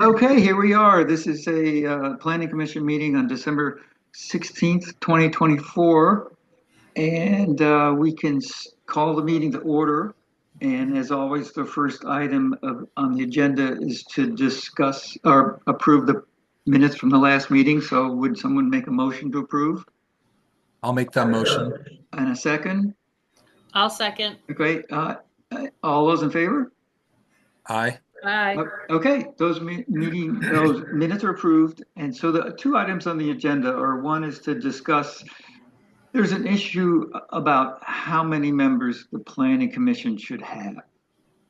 Okay, here we are. This is a Planning Commission meeting on December 16th, 2024. And we can call the meeting to order. And as always, the first item on the agenda is to discuss or approve the minutes from the last meeting. So would someone make a motion to approve? I'll make that motion. And a second? I'll second. Okay, all those in favor? Aye. Aye. Okay, those minutes are approved. And so the two items on the agenda are, one is to discuss, there's an issue about how many members the planning commission should have.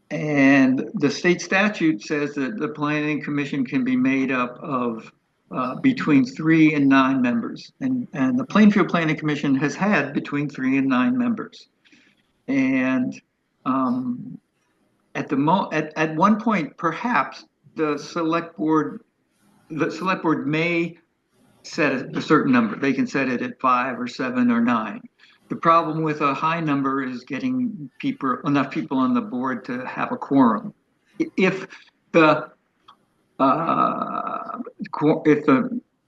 And the state statute says that the planning commission can be made up of between 3 and 9 members. And the Plainfield Planning Commission has had between 3 and 9 members. And at one point, perhaps the select board may set a certain number. They can set it at 5 or 7 or 9. The problem with a high number is getting enough people on the board to have a quorum. If the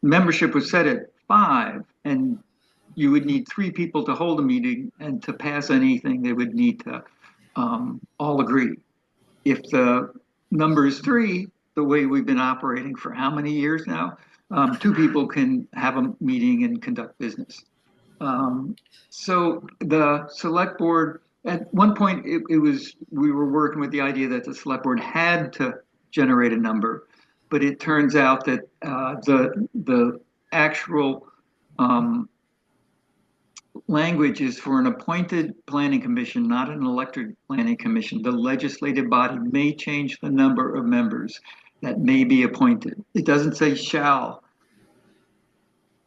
membership was set at 5, and you would need 3 people to hold a meeting, and to pass anything, they would need to all agree. If the number is 3, the way we've been operating for how many years now, 2 people can have a meeting and conduct business. So the select board, at one point, we were working with the idea that the select board had to generate a number, but it turns out that the actual language is for an appointed planning commission, not an elected planning commission. The legislative body may change the number of members that may be appointed. It doesn't say shall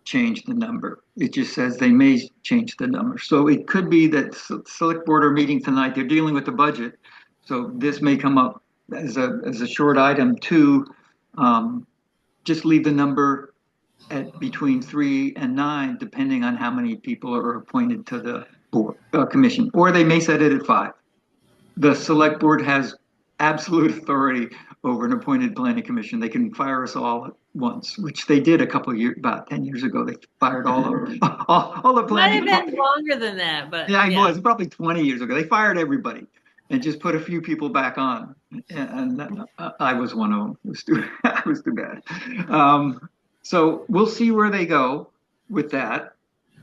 change the number. It just says they may change the number. So it could be that select board are meeting tonight. They're dealing with the budget. So this may come up as a short item to just leave the number at between 3 and 9, depending on how many people are appointed to the board commission, or they may set it at 5. The select board has absolute authority over an appointed planning commission. They can fire us all at once, which they did about 10 years ago. They fired all the planning. Might have been longer than that, but yeah, it was probably 20 years ago. They fired everybody and just put a few people back on, and I was one of them. It was too bad. So we'll see where they go with that.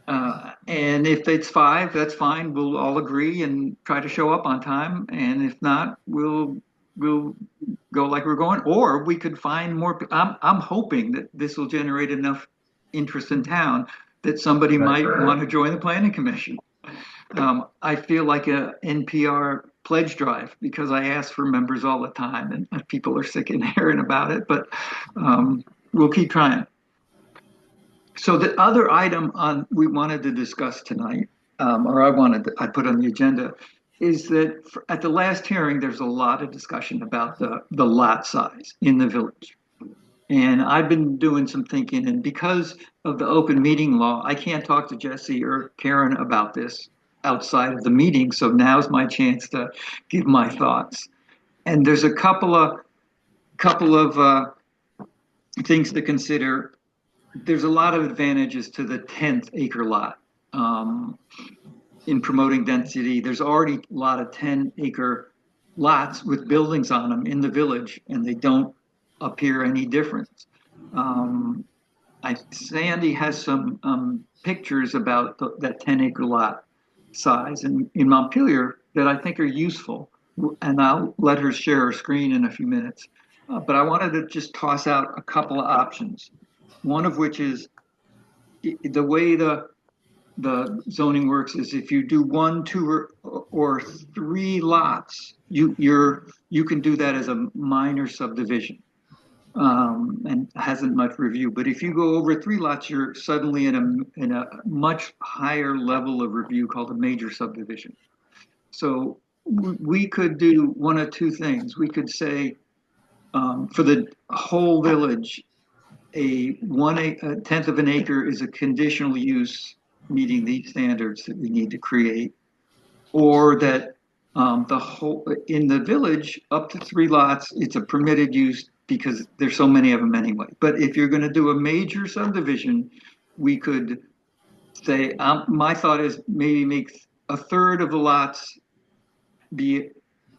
And if it's 5, that's fine. We'll all agree and try to show up on time. And if not, we'll go like we're going. Or we could find more. I'm hoping that this will generate enough interest in town that somebody might want to join the planning commission. I feel like a NPR pledge drive because I ask for members all the time, and people are sick and hearing about it. But we'll keep trying. So the other item we wanted to discuss tonight, I put on the agenda, is that at the last hearing, there's a lot of discussion about the lot size in the village. And I've been doing some thinking, and because of the open meeting law, I can't talk to Jesse or Karen about this outside of the meeting. So now's my chance to give my thoughts. And there's a couple of things to consider. There's a lot of advantages to the 10th acre lot in promoting density. There's already a lot of 10-acre lots with buildings on them in the village, and they don't appear any different. Sandy has some pictures about that 10-acre lot size in Montpelier that I think are useful, and I'll let her share her screen in a few minutes. But I wanted to just toss out a couple of options. One of which is the way the zoning works is if you do 1, 2, or 3 lots, you can do that as a minor subdivision and hasn't much review. But if you go over 3 lots, you're suddenly in a much higher level of review called a major subdivision. So we could do one of 2 things. We could say for the whole village, a 1/10 of an acre is a conditional use meeting these standards that we need to create, or that the whole in the village up to 3 lots, it's a permitted use because there's so many of them anyway. But if you're going to do a major subdivision, we could say, my thought is maybe make a third of the lots be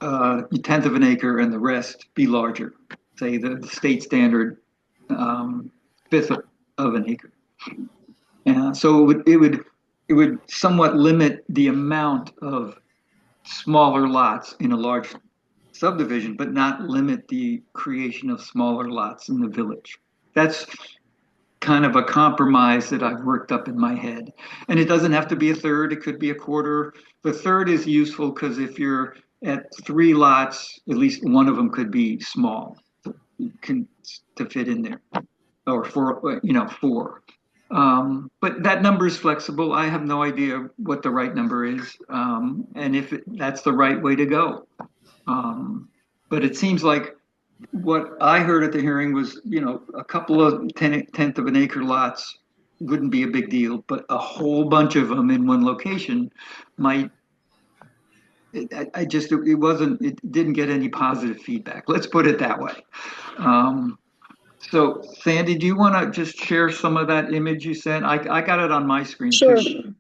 a tenth of an acre and the rest be larger. Say the state standard fifth of an acre. And so it would somewhat limit the amount of smaller lots in a large subdivision, but not limit the creation of smaller lots in the village. That's kind of a compromise that I've worked up in my head. And it doesn't have to be a third, it could be a quarter. The third is useful because if you're at 3 lots, at least one of them could be small to fit in there, or 4, 4. But that number is flexible. I have no idea what the right number is, and if that's the right way to go. But it seems like what I heard at the hearing was, a couple of tenth of an acre lots wouldn't be a big deal, but a whole bunch of them in one location might. It didn't get any positive feedback. Let's put it that way. So Sandy, do you want to just share some of that image you sent? I got it on my screen Sure. too.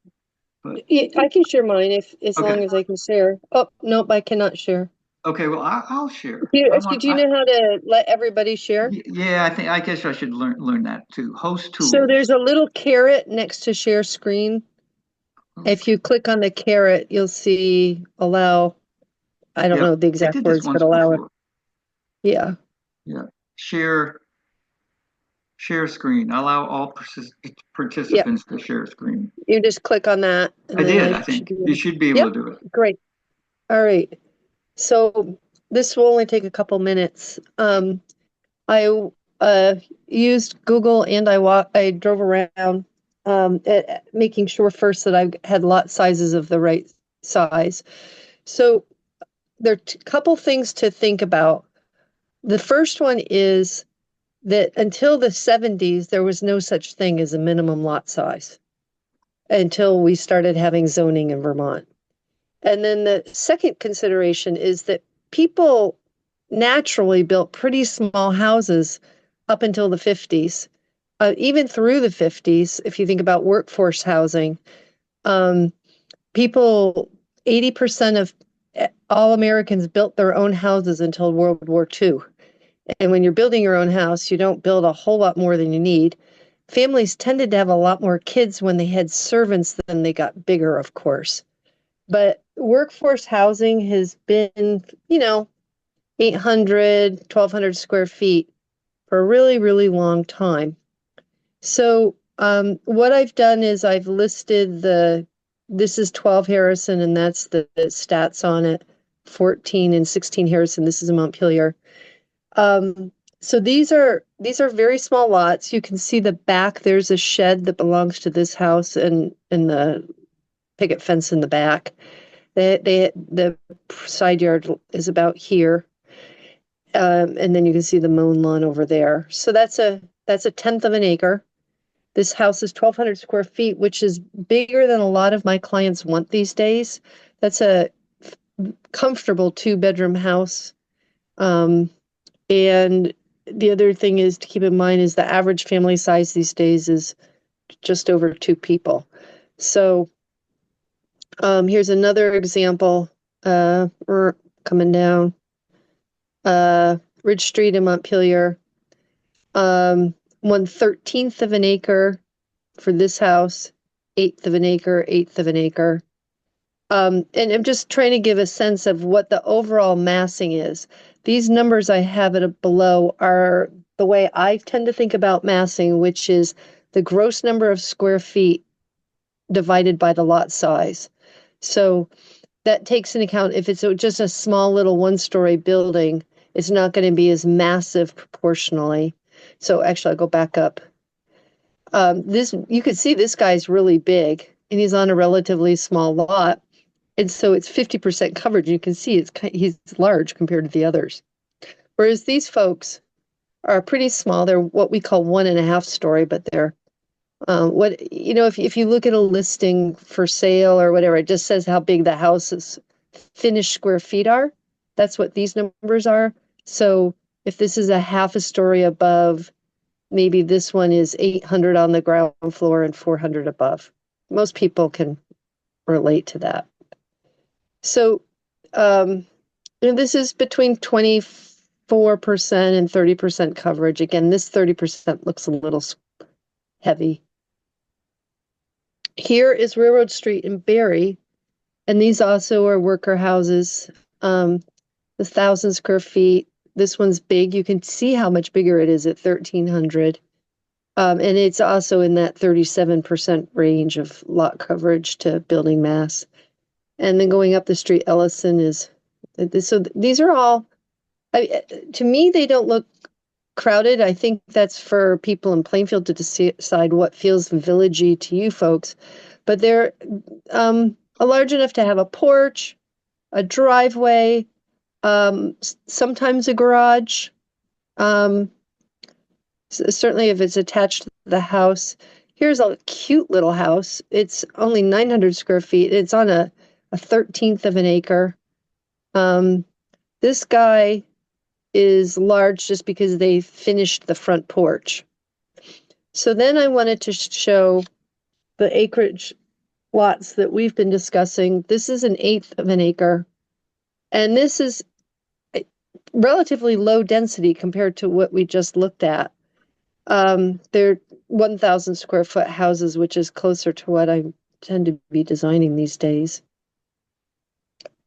But, Yeah, I can share mine as Okay. long as I can share. Oh, nope, I cannot share. okay, well, I'll share. Do you know how to let everybody share? Yeah, I guess I should learn that too. Host tools. So there's a little caret next to share screen. If you click on the caret, you'll see allow, I don't Yep, know the I exact did this words, once but allow it. before. Yeah. Yeah. Share screen. Allow all participants to share screen. You just click on that. And I then did, I think. should give You should be able Yep. to do it. Great. All right. So this will only take a couple minutes. I used Google and I drove around making sure first that I had lot sizes of the right size. So there are a couple things to think about. The first one is that until the 70s, there was no such thing as a minimum lot size until we started having zoning in Vermont. And then the second consideration is that people naturally built pretty small houses up until the 50s. Even through the 50s, if you think about workforce housing, people, 80% of all Americans built their own houses until World War II. And when you're building your own house, you don't build a whole lot more than you need. Families tended to have a lot more kids when they had servants than they got bigger, of course. But workforce housing has been, 800, 1,200 square feet for a really, really long time. So what I've done is I've listed this is 12 Harrison, and that's the stats on it, 14 and 16 Harrison. This is in Montpelier. So these are very small lots. You can see the back. There's a shed that belongs to this house and the picket fence in the back. The side yard is about here. And then you can see the mown lawn over there. So that's a tenth of an acre. This house is 1,200 square feet, which is bigger than a lot of my clients want these days. That's a comfortable 2-bedroom house. And the other thing is to keep in mind is the average family size these days is just over 2 people. So here's another example. We're coming down Ridge Street in Montpelier. 1/13 of an acre for this house, 1/8 of an acre, 1/8 of an acre. And I'm just trying to give a sense of what the overall massing is. These numbers I have it below are the way I tend to think about massing, which is the gross number of square feet divided by the lot size. So that takes into account if it's just a small little 1-story building, it's not going to be as massive proportionally. So actually, I'll go back up. You can see this guy's really big, and he's on a relatively small lot. And so it's 50% coverage. You can see he's large compared to the others. Whereas these folks are pretty small. They're what we call 1.5 story, but they're if you look at a listing for sale or whatever, it just says how big the house's finished square feet are. That's what these numbers are. So if this is a half a story above, maybe this one is 800 on the ground floor and 400 above. Most people can relate to that. So, and this is between 24% and 30% coverage. Again, this 30% looks a little heavy. Here is Railroad Street in Barre, and these also are worker houses. The 1,000 square feet. This one's big. You can see how much bigger it is at 1,300. And it's also in that 37% range of lot coverage to building mass. And then going up the street, Ellison is, so these are all, to me, they don't look crowded. I think that's for people in Plainfield to decide what feels villagey to you folks. But they're large enough to have a porch, a driveway, sometimes a garage. Certainly if it's attached to the house. Here's a cute little house. It's only 900 square feet. It's on a 13th of an acre. This guy is large just because they finished the front porch. So then I wanted to show the acreage lots that we've been discussing. This is 1/8 of an acre. And this is relatively low density compared to what we just looked at. They're 1,000 square foot houses, which is closer to what I tend to be designing these days.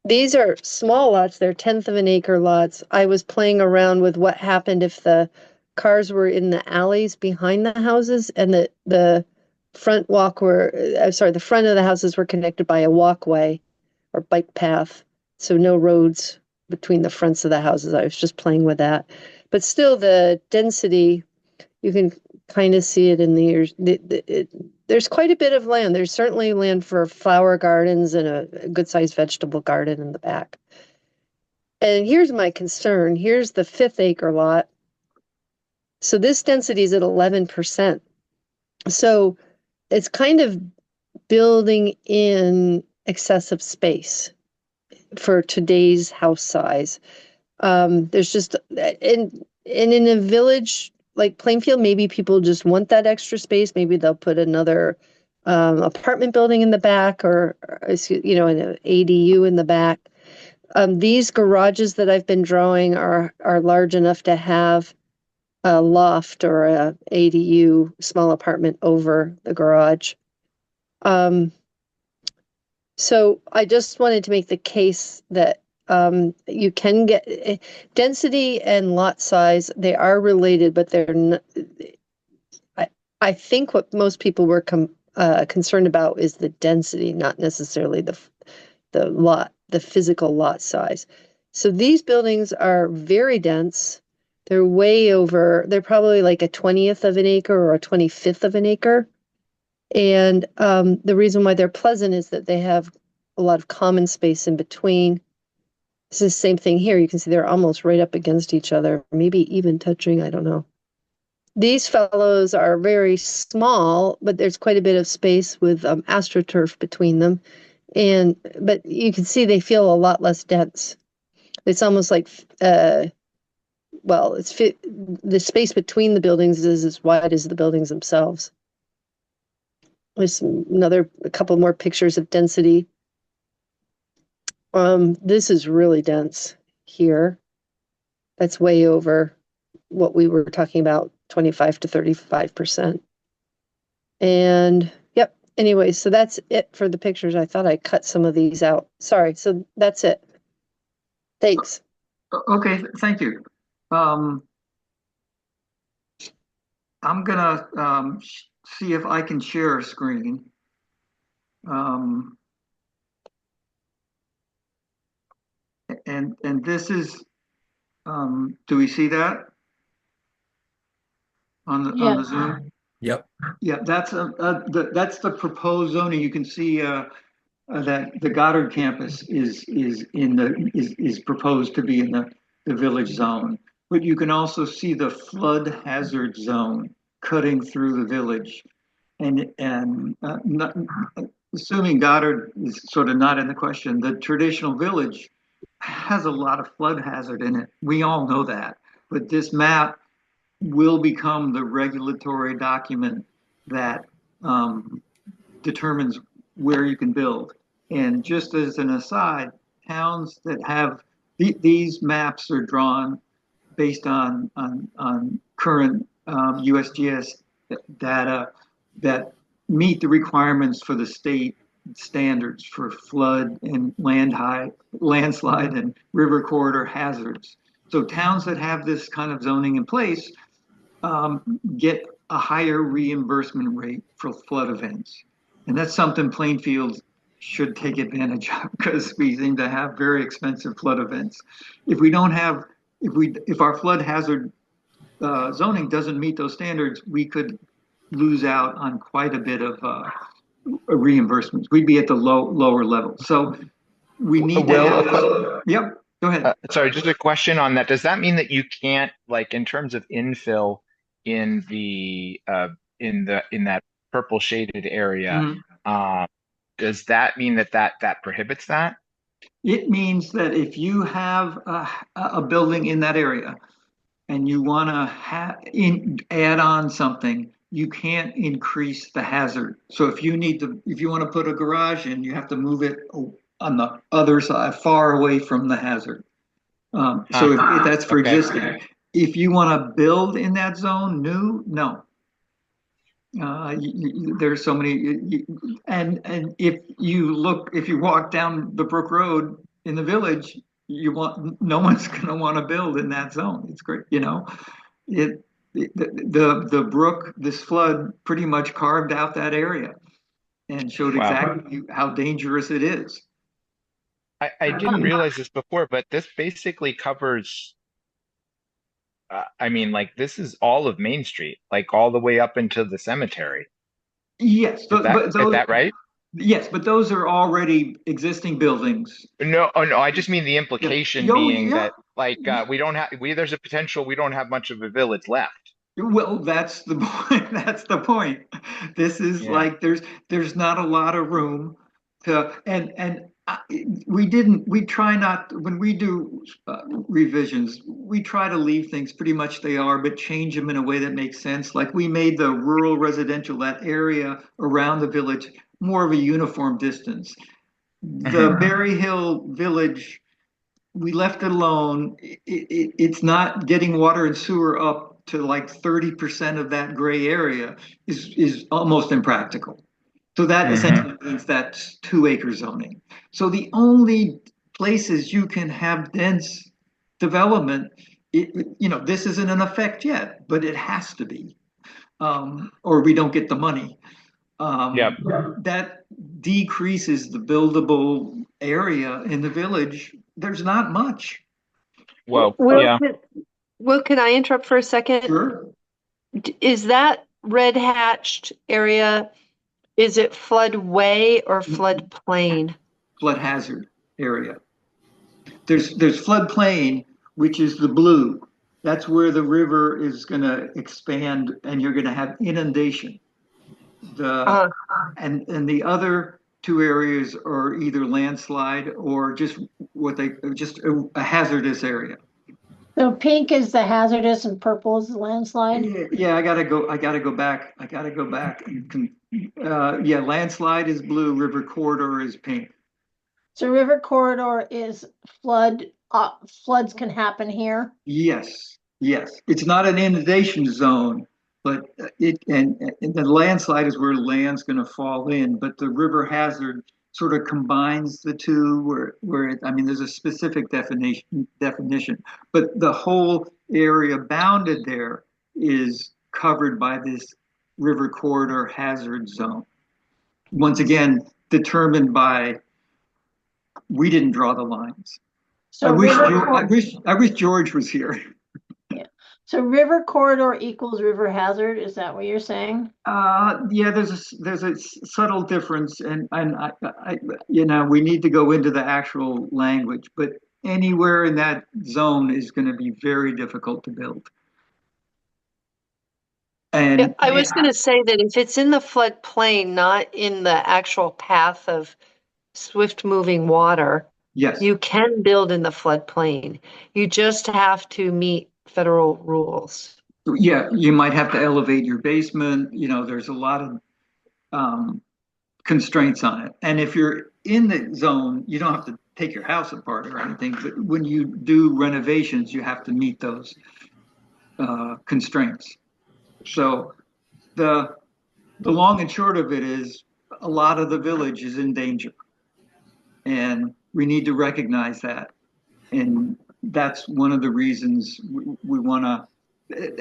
These are small lots. They're 1/10 of an acre lots. I was playing around with what happened if the cars were in the alleys behind the houses and the front the front of the houses were connected by a walkway or bike path. So no roads between the fronts of the houses. I was just playing with that. But still the density, you can kind of see it in there's quite a bit of land. There's certainly land for flower gardens and a good-sized vegetable garden in the back. And here's my concern. Here's the 5th acre lot. So this density is at 11%. So it's kind of building in excessive space for today's house size. There's just, and in a village like Plainfield, maybe people just want that extra space. Maybe they'll put another apartment building in the back or an ADU in the back. These garages that I've been drawing are large enough to have a loft or a ADU small apartment over the garage. So I just wanted to make the case that you can get density and lot size. They are related, but they're not. I think what most people were concerned about is the density, not necessarily the physical lot size. So these buildings are very dense. They're way over. They're probably like a 20th of an acre or a 25th of an acre. And the reason why they're pleasant is that they have a lot of common space in between. It's the same thing here. You can see they're almost right up against each other, maybe even touching, I don't know. These fellows are very small, but there's quite a bit of space with AstroTurf between them. But you can see they feel a lot less dense. It's almost like, the space between the buildings is as wide as the buildings themselves. There's a couple more pictures of density. This is really dense here. That's way over what we were talking about, 25 to 35%. And yep, anyway, so that's it for the pictures. I thought I cut some of these out. Sorry, so that's it. Thanks. Okay, thank you. I'm gonna see if I can share a screen. And this is, do we see that on the Zoom? Yep. Yeah, that's the proposed zoning. You can see that the Goddard campus is proposed to be in the village zone. But you can also see the flood hazard zone cutting through the village, and assuming Goddard is sort of not in the question, the traditional village has a lot of flood hazard in it. We all know that. but this map will become the regulatory document that determines where you can build. And just as an aside, towns that have these maps are drawn based on current USGS data that meet the requirements for the state standards for flood and landslide and river corridor hazards. So towns that have this kind of zoning in place get a higher reimbursement rate for flood events. And that's something Plainfield should take advantage of because we seem to have very expensive flood events. If we don't have, if our flood hazard zoning doesn't meet those standards, we could lose out on quite a bit of reimbursements. We'd be at the lower level. So we need to have. Yep. Go ahead. Sorry, just a question on that. Does that mean that you can't, like, in terms of infill in the in that purple shaded area, does that mean that prohibits that? It means that if you have a building in that area and you want to add on something, you can't increase the hazard. So if you want to put a garage in, you have to move it on the other side, far away from the hazard. So if that's for existing. If you want to build in that zone, no. There's so many, and if you walk down the Brook Road in the village, no one's going to want to build in that zone. It's great, the brook, this flood pretty much carved out that area and showed exactly how dangerous it is. I didn't realize this before, but this basically covers. I mean, like, this is all of Main Street, like all the way up into the cemetery. Yes, Is that right? Yes, but those are already existing buildings. No, oh no, I just mean the implication being that, like, there's a potential we don't have much of a village left. Well, that's the point. That's the point. This is like there's not a lot of room to we try not, when we do revisions, we try to leave things pretty much they are, but change them in a way that makes sense. Like we made the rural residential, that area around the village, more of a uniform distance. The Berry Hill Village, we left it alone. It's not getting water and sewer up to like 30% of that gray area is almost impractical. So that essentially means that's 2-acre zoning. So the only places you can have dense development, this isn't in effect yet, but it has to be, or we don't get the money. That decreases the buildable area in the village. There's not much. Well, Will, can I interrupt for a second? Sure. Is that red hatched area, is it floodway or floodplain? Flood hazard area. There's floodplain, which is the blue. That's where the river is going to expand and you're going to have inundation. And the other two areas are either landslide or just a hazardous area. So pink is the hazardous and purple is the landslide? Yeah, I gotta go back. Landslide is blue, river corridor is pink. So river corridor is floods can happen here? Yes. It's not an inundation zone, but and the landslide is where land's gonna fall in, but the river hazard sort of combines the two there's a specific definition, but the whole area bounded there is covered by this river corridor hazard zone. Once again, determined by, we didn't draw the lines. So I wish George was here. So river corridor equals river hazard. Is that what you're saying? There's a subtle difference, and we need to go into the actual language, but anywhere in that zone is going to be very difficult to build. And I was going to say that if it's in the floodplain, not in the actual path of swift moving water, yes, you can build in the floodplain. You just have to meet federal rules. Yeah, you might have to elevate your basement. There's a lot of constraints on it. And if you're in the zone, you don't have to take your house apart or anything. But when you do renovations, you have to meet those constraints. So the long and short of it is a lot of the village is in danger. And we need to recognize that. And that's one of the reasons we want to,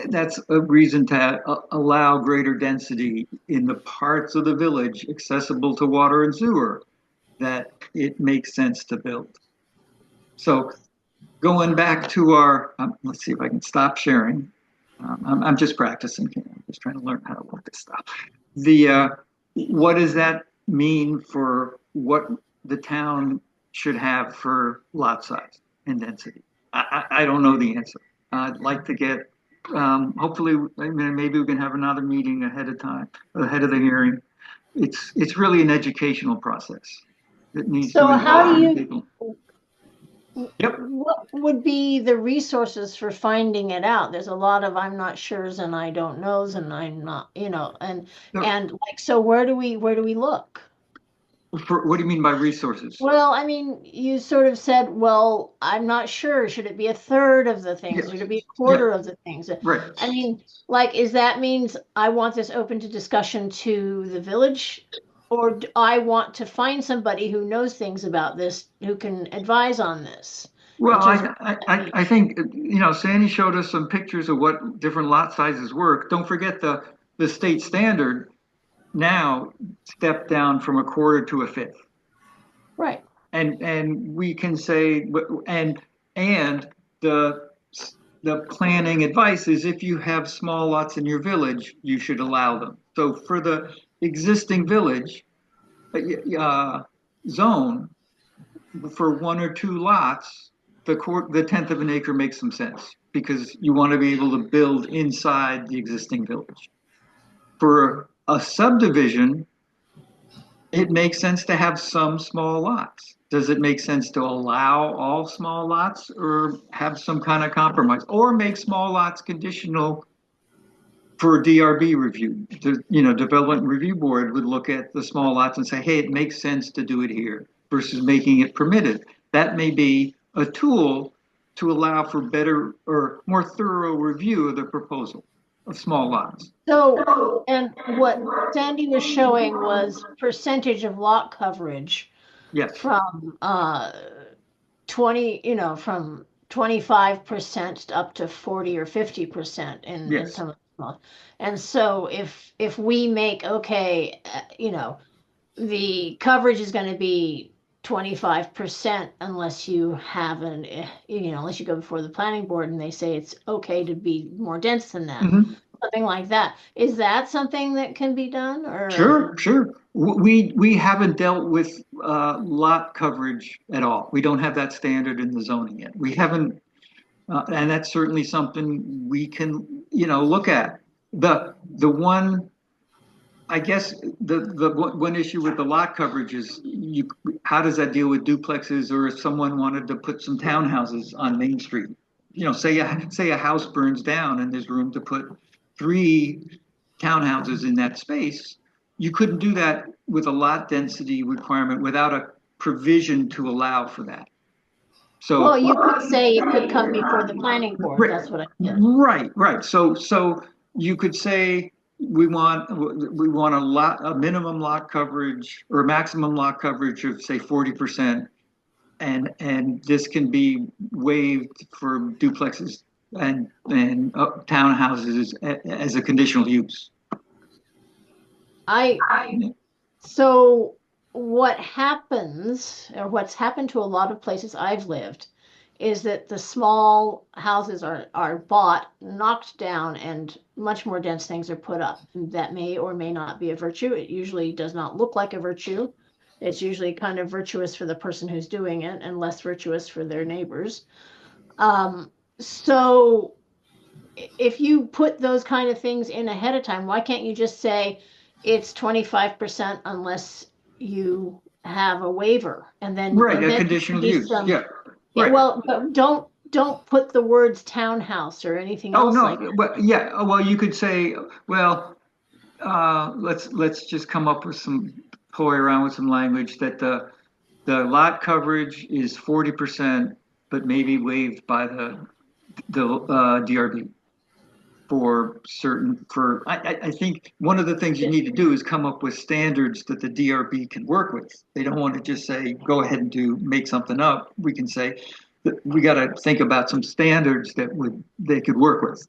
that's a reason to allow greater density in the parts of the village accessible to water and sewer that it makes sense to build. So going back to our, let's see if I can stop sharing. I'm just practicing here. I'm just trying to learn how to work this stuff. What does that mean for what the town should have for lot size and density? I don't know the answer. I'd like to get, hopefully, maybe we can have another meeting ahead of time, ahead of the hearing. It's really an educational process. It needs So to how do involve you, people. Yep. what would be the resources for finding it out? There's a lot of I'm not sure's and I don't know's and I'm not, and like, so where do we look? What do you mean by resources? Well, I mean, you sort of said, well, I'm not sure. Should it be a third of the things? Yes. Should it be a quarter of the things? Right. I mean, like, is that means I want this open to discussion to the village? Or do I want to find somebody who knows things about this, who can advise on this? Well, Because- I think, Sandy showed us some pictures of what different lot sizes work. Don't forget the state standard now stepped down from a quarter to a fifth. Right. And we can say, and the planning advice is if you have small lots in your village, you should allow them. So for the existing village zone, for 1 or 2 lots, the tenth of an acre makes some sense because you want to be able to build inside the existing village. For a subdivision, it makes sense to have some small lots. Does it make sense to allow all small lots or have some kind of compromise or make small lots conditional for DRB review? Development Review Board would look at the small lots and say, hey, it makes sense to do it here versus making it permitted. That may be a tool to allow for better or more thorough review of the proposal of small lots. So, and what Sandy was showing was percentage of lot coverage Yes. from from 25% up to 40 or 50% in Yes. some of the small. And so if we make, the coverage is going to be 25% unless you have unless you go before the planning board and they say it's okay to be more dense than that. Mhm. Something like that. Is that something that can be done or? Sure. We haven't dealt with lot coverage at all. We don't have that standard in the zoning yet. We haven't, and that's certainly something we can, look at. The one, I guess, the one issue with the lot coverage is how does that deal with duplexes or if someone wanted to put some townhouses on Main Street? Say a house burns down and there's room to put 3 townhouses in that space. You couldn't do that with a lot density requirement without a provision to allow for that. So Well, you could say it could come before the planning board. Right. That's what I did. Right. So you could say we want a minimum lot coverage or maximum lot coverage of say 40%, and this can be waived for duplexes and townhouses as a conditional use. So what happens, or what's happened to a lot of places I've lived, is that the small houses are bought, knocked down, and much more dense things are put up. That may or may not be a virtue. It usually does not look like a virtue. It's usually kind of virtuous for the person who's doing it and less virtuous for their neighbors. So if you put those kind of things in ahead of time, why can't you just say it's 25% unless you have a waiver and then Right, a then conditional be use. some- Yeah. Yeah, Right. well, but don't put the words townhouse or anything Oh, else no, like that. but yeah, well, you could say, well, let's just come up with play around with some language that the lot coverage is 40%, but maybe waived by the DRB for certain, I think one of the things you need to do is come up with standards that the DRB can work with. They don't want to just say, go ahead and make something up. We can say that we got to think about some standards that they could work with.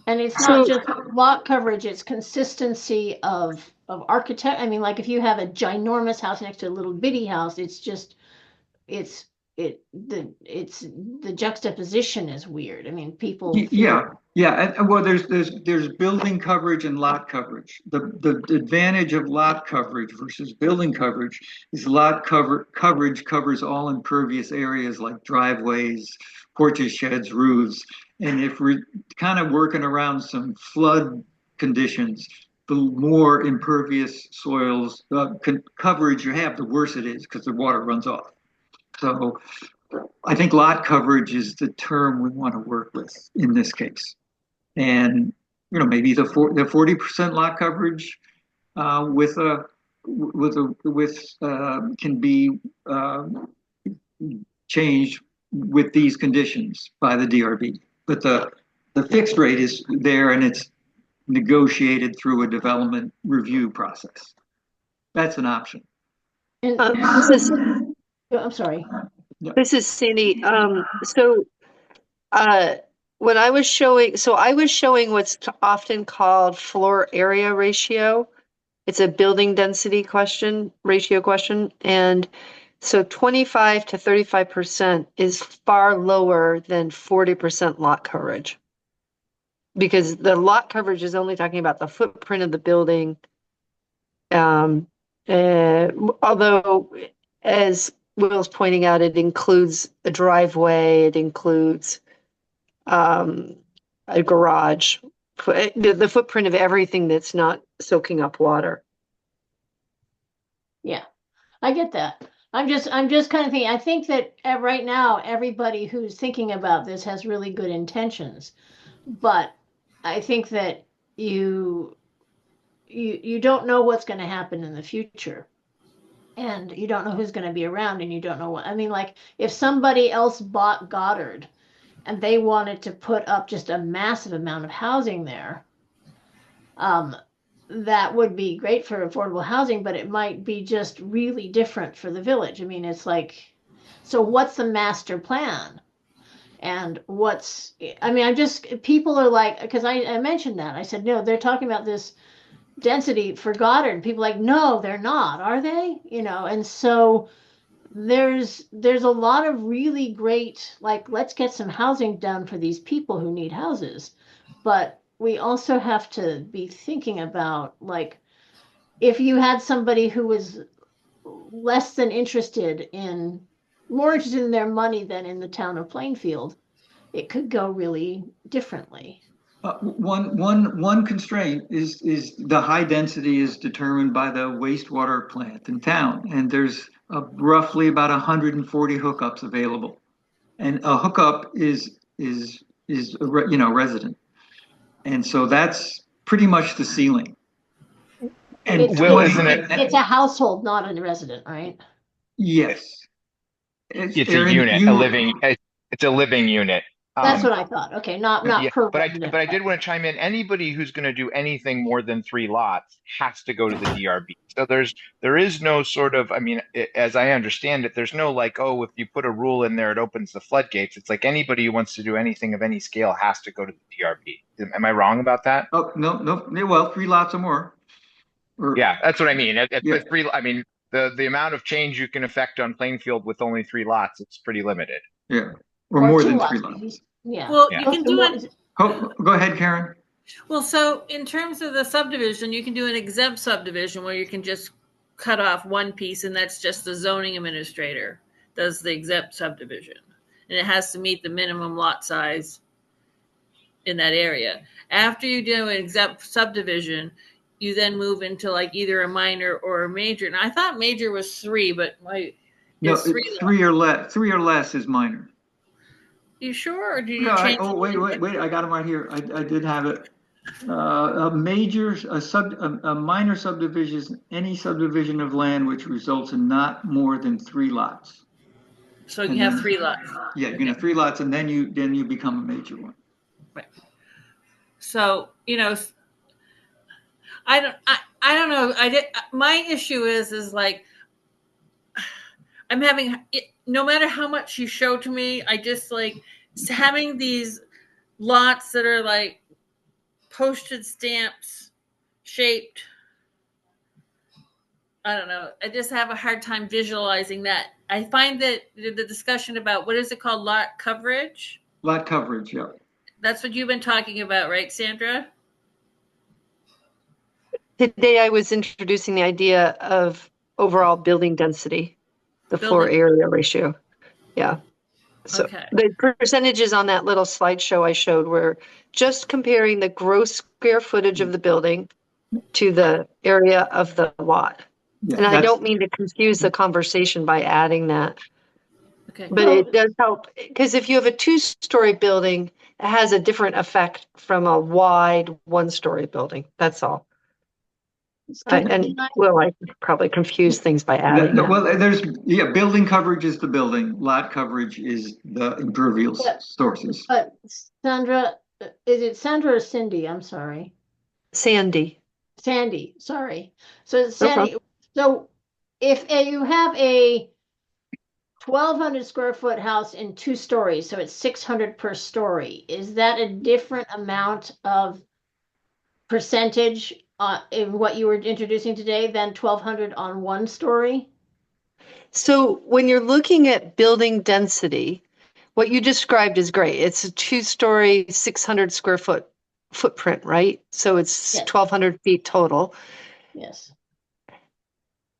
And it's So- not just lot coverage, it's consistency of architect. I mean, like if you have a ginormous house next to a little bitty house, it's the juxtaposition is weird. I mean, people feel- Yeah. And, well, there's building coverage and lot coverage. The advantage of lot coverage versus building coverage is coverage covers all impervious areas like driveways, porches, sheds, roofs. And if we're kind of working around some flood conditions, the more impervious soils coverage you have, the worse it is because the water runs off. So I think lot coverage is the term we want to work with in this case. And, maybe the 40% lot coverage can be changed with these conditions by the DRB. But the fixed rate is there and it's negotiated through a development review process. That's an option. and I'm sorry. This is Sandy. When I was showing what's often called floor area ratio. It's a building density ratio question. And so 25 to 35% is far lower than 40% lot coverage. Because the lot coverage is only talking about the footprint of the building. Although, as Will's pointing out, it includes a driveway, it includes a garage, the footprint of everything that's not soaking up water. Yeah, I get that. I'm just kind of thinking, I think that right now, everybody who's thinking about this has really good intentions. But I think that you don't know what's going to happen in the future. And you don't know who's going to be around and you don't know what, I mean, like if somebody else bought Goddard and they wanted to put up just a massive amount of housing there, that would be great for affordable housing, but it might be just really different for the village. I mean, it's like, so what's the master plan? And people are like, because I mentioned that. I said, no, they're talking about this density for Goddard. And people are like, no, they're not, are they? And so there's a lot of really great, like, let's get some housing done for these people who need houses. But we also have to be thinking about, like, if you had somebody who was more interested in their money than in the town of Plainfield, it could go really differently. One constraint is the high density is determined by the wastewater plant in town, and there's roughly about 140 hookups available, and a hookup is a resident, and so that's pretty much the ceiling. And it's a household, not a resident, right? Yes, it's a unit, it's a living unit. That's what I thought. Okay, not per. But I did want to chime in. Anybody who's going to do anything more than 3 lots has to go to the DRB. So there is no sort of, I mean, as I understand it, there's no like, oh, if you put a rule in there, it opens the floodgates. It's like anybody who wants to do anything of any scale has to go to the DRB. Am I wrong about that? Oh, no. Well, 3 lots or more. Yeah, that's what I mean. I mean, the amount of change you can affect on Plainfield with only 3 lots, it's pretty limited. Yeah. Or more than 3 lots. Yeah. Well, you can do it. Go ahead, Karen. Well, so in terms of the subdivision, you can do an exempt subdivision where you can just cut off one piece, and that's just the zoning administrator does the exempt subdivision, and it has to meet the minimum lot size in that area. After you do an exempt subdivision, you then move into like either a minor or a major. And I thought major was 3, but no, 3 or less. 3 or less is minor. You sure, or did you No, change? wait, I got them right here. I did have it. A minor subdivision is any subdivision of land which results in not more than 3 lots. So you And have then- 3 lots. Yeah, you can have 3 lots, and then you become a major one. So, I don't know. My issue is like, I'm having, no matter how much you show to me, I just like having these lots that are like postage stamps shaped. I don't know. I just have a hard time visualizing that. I find that the discussion about what is it called, lot coverage? Lot coverage, yeah. That's what you've been talking about, right, Sandra? Today I was introducing the idea of overall building density, the floor Building- area ratio. Yeah. So Okay. the percentages on that little slideshow I showed were just comparing the gross square footage of the building to the area of the lot. Yeah, And I that's- don't mean to confuse the conversation by adding that, Okay. but it does help because if you have a 2-story building, it has a different effect from a wide 1-story building. That's all. And well, I probably confuse things by adding that. Well, building coverage is the building, lot coverage is the impervious Yeah. sources. But Sandra, is it Sandra or Cindy? I'm sorry. Sandy. Sandy, sorry. So Sandy, so if you have a 1,200 square foot house in 2 stories, so it's 600 per story, is that a different amount of percentage in what you were introducing today than 1,200 on 1 story? So when you're looking at building density, what you described is great. It's a 2-story, 600 square foot footprint, right? So it's Yes. 1,200 feet total. Yes.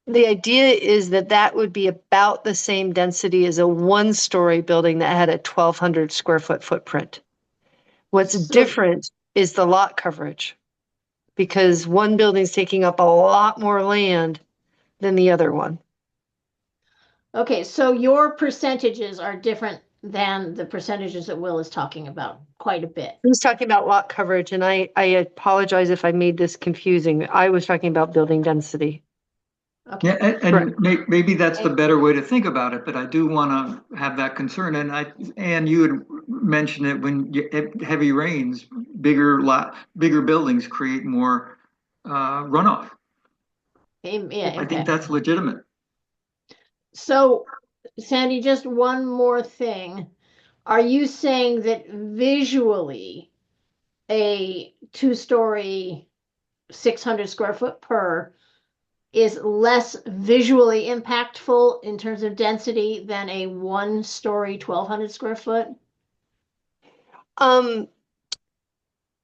The idea is that that would be about the same density as a 1-story building that had a 1,200 square foot footprint. What's different is the lot coverage, because one building's taking up a lot more land than the other one. Okay, so your percentages are different than the percentages that Will is talking about quite a bit. He was talking about lot coverage, and I apologize if I made this confusing. I was talking about building density. Okay. Yeah, and maybe that's the better way to think about it, but I do want to have that concern. And you had mentioned it when heavy rains, bigger buildings create more runoff. Yeah, I think that's legitimate. So, Sandy, just one more thing. Are you saying that visually a 2-story, 600 square foot per is less visually impactful in terms of density than a 1-story, 1,200 square foot?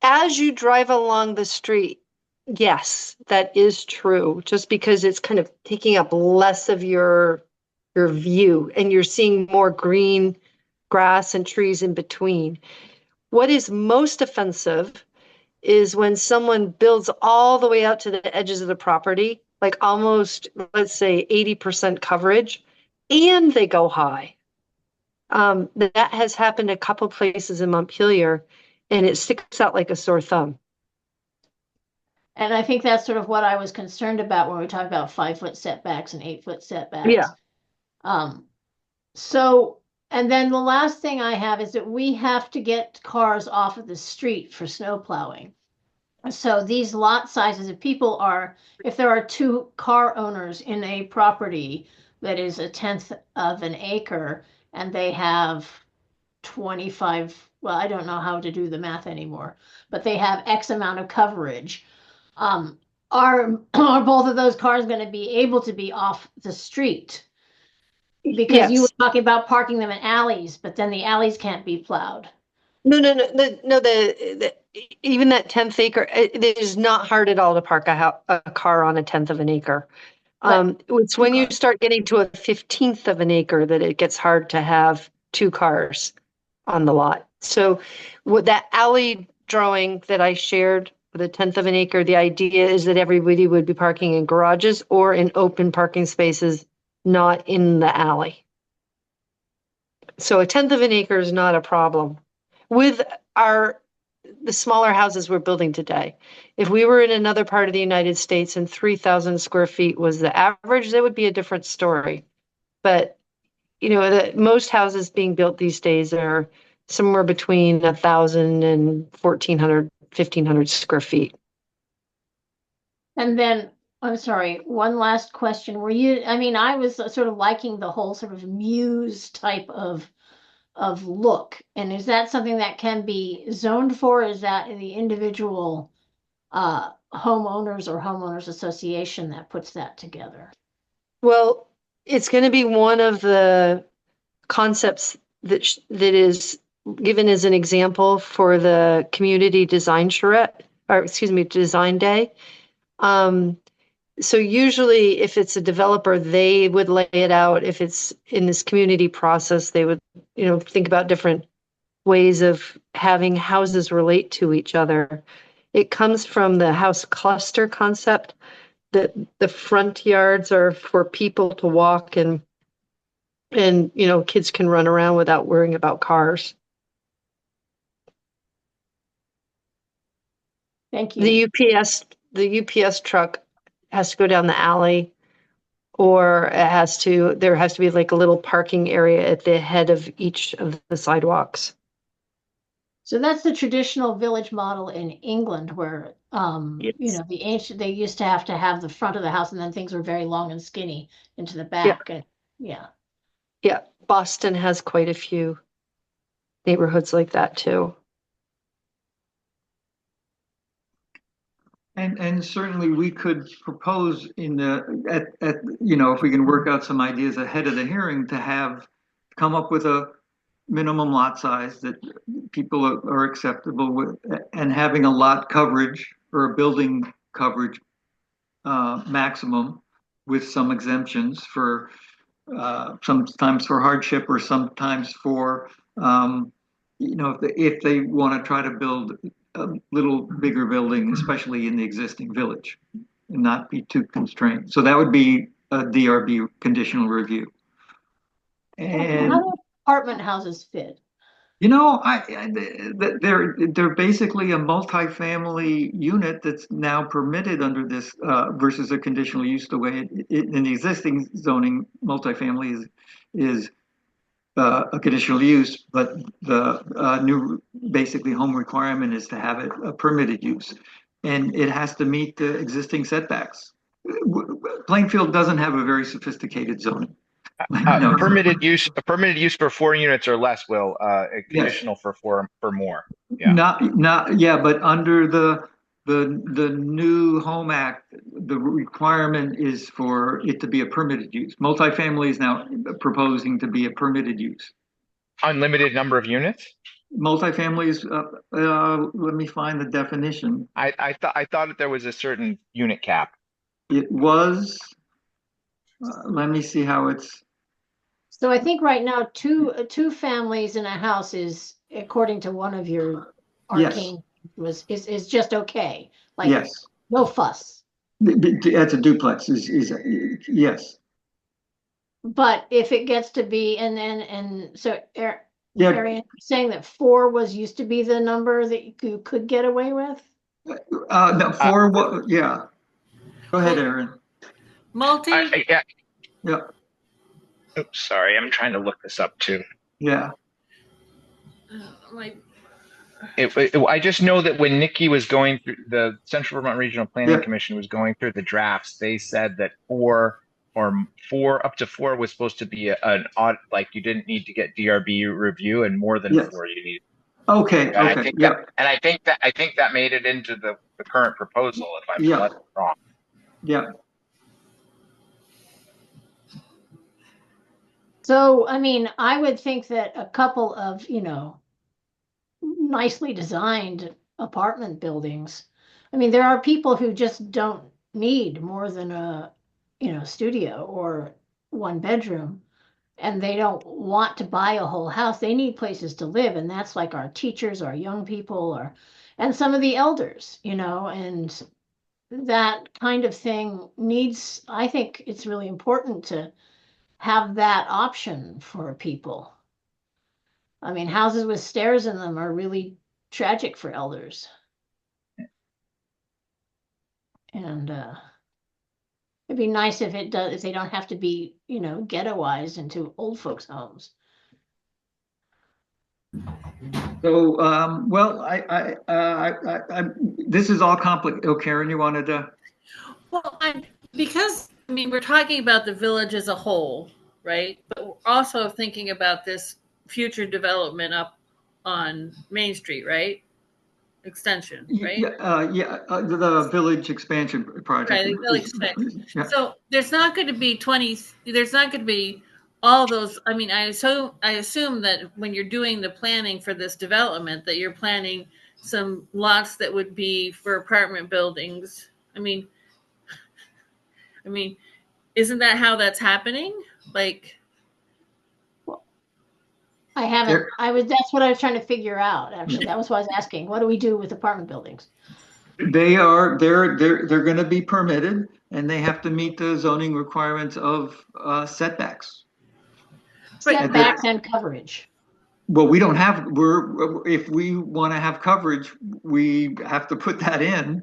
As you drive along the street, yes, that is true, just because it's kind of taking up less of your view and you're seeing more green grass and trees in between. What is most offensive is when someone builds all the way out to the edges of the property, like almost, let's say, 80% coverage, and they go high. That has happened a couple places in Montpelier, and it sticks out like a sore thumb. And I think that's sort of what I was concerned about when we talk about 5-foot setbacks and 8-foot setbacks. Yeah. So, and then the last thing I have is that we have to get cars off of the street for snow plowing. So these lot sizes, if there are 2 car owners in a property that is 1/10 of an acre and they have 25, well, I don't know how to do the math anymore, but they have X amount of coverage. Are both of those cars going to be able to be off the street? Because you were talking about parking them in alleys, but then the alleys can't be plowed. No. Even that 10th acre, it is not hard at all to park a car on 1/10 of an acre. It's when you start getting to a 15th of an acre that it gets hard to have 2 cars on the lot. So with that alley drawing that I shared with 1/10 of an acre, the idea is that everybody would be parking in garages or in open parking spaces, not in the alley. So a tenth of an acre is not a problem with the smaller houses we're building today. If we were in another part of the United States and 3,000 square feet was the average, that would be a different story. But most houses being built these days are somewhere between 1,000 and 1,400, 1,500 square feet. And then, I'm sorry, one last question. I was sort of liking the whole sort of muse type of look. And is that something that can be zoned for? Is that the individual homeowners or homeowners association that puts that together? Well, it's going to be one of the concepts that is given as an example for the community design charrette, or excuse me, design day. So usually if it's a developer, they would lay it out. If it's in this community process, they would, think about different ways of having houses relate to each other. It comes from the house cluster concept, that the front yards are for people to walk and kids can run around without worrying about cars. Thank you. The UPS truck has to go down the alley, or there has to be like a little parking area at the head of each of the sidewalks. So that's the traditional village model in England where, Yes. they used to have the front of the house and then things were very long and skinny into the back. Yeah. And yeah. Yeah, Boston has quite a few neighborhoods like that too. And certainly we could propose if we can work out some ideas ahead of the hearing to come up with a minimum lot size that people are acceptable with, and having a lot coverage or a building coverage maximum with some exemptions for sometimes for hardship or sometimes for if they want to try to build a little bigger building, especially in the existing village, and not be too constrained. So that would be a DRB conditional review. And how do apartment houses fit? They're basically a multifamily unit that's now permitted under this versus a conditional use. The way in the existing zoning, multifamily is a conditional use, but the new basically home requirement is to have it a permitted use, and it has to meet the existing setbacks. Plainfield doesn't have a very sophisticated zoning. Permitted use for 4 units or less will, conditional for more. Yeah. But under the new Home Act, the requirement is for it to be a permitted use. Multifamily is now proposing to be a permitted use. Unlimited number of units? Multifamily is, let me find the definition. I thought that there was a certain unit cap. It was, let me see how it's. So I think right now, two families in a house is, according to one of your arcane, is just okay. Like, yes, no fuss. That's a duplex. Yes. But if it gets to be, so Arian, saying that 4 used to be the number that you could get away with. No, 4. Yeah. Go ahead, Aaron. Multi. Yeah. Oops, sorry, I'm trying to look this up too. Yeah. I just know that when Nikki was going through, the Central Vermont Regional Planning Commission was going through the drafts, they said that 4 up to 4 was supposed to be an odd, like you didn't need to get DRB review, and more than 4 you need. Okay. And I think that made it into the current proposal, if I'm not wrong. Yeah. So, I would think that a couple of, nicely designed apartment buildings. There are people who just don't need more than a, studio or 1 bedroom, and they don't want to buy a whole house. They need places to live, and that's like our teachers, our young people, and some of the elders, and that kind of thing I think it's really important to have that option for people. I mean, houses with stairs in them are really tragic for elders. And it'd be nice if if they don't have to be, ghettoized into old folks' homes. So, well, this is all complicated. Oh, Karen, you wanted to? Well, because I mean, we're talking about the village as a whole, right? But we're also thinking about this future development up on Main Street, right? Extension, right? The village expansion project. Right, the village expansion. Yeah. So there's not going to be all those. I mean, I assume that when you're doing the planning for this development, that you're planning some lots that would be for apartment buildings. I mean, isn't that how that's happening? Like, I haven't, that's what I was trying to figure out, actually. That was what I was asking. What do we do with apartment buildings? They're going to be permitted, and they have to meet the zoning requirements of setbacks. Setbacks and coverage. Well, if we want to have coverage, we have to put that in.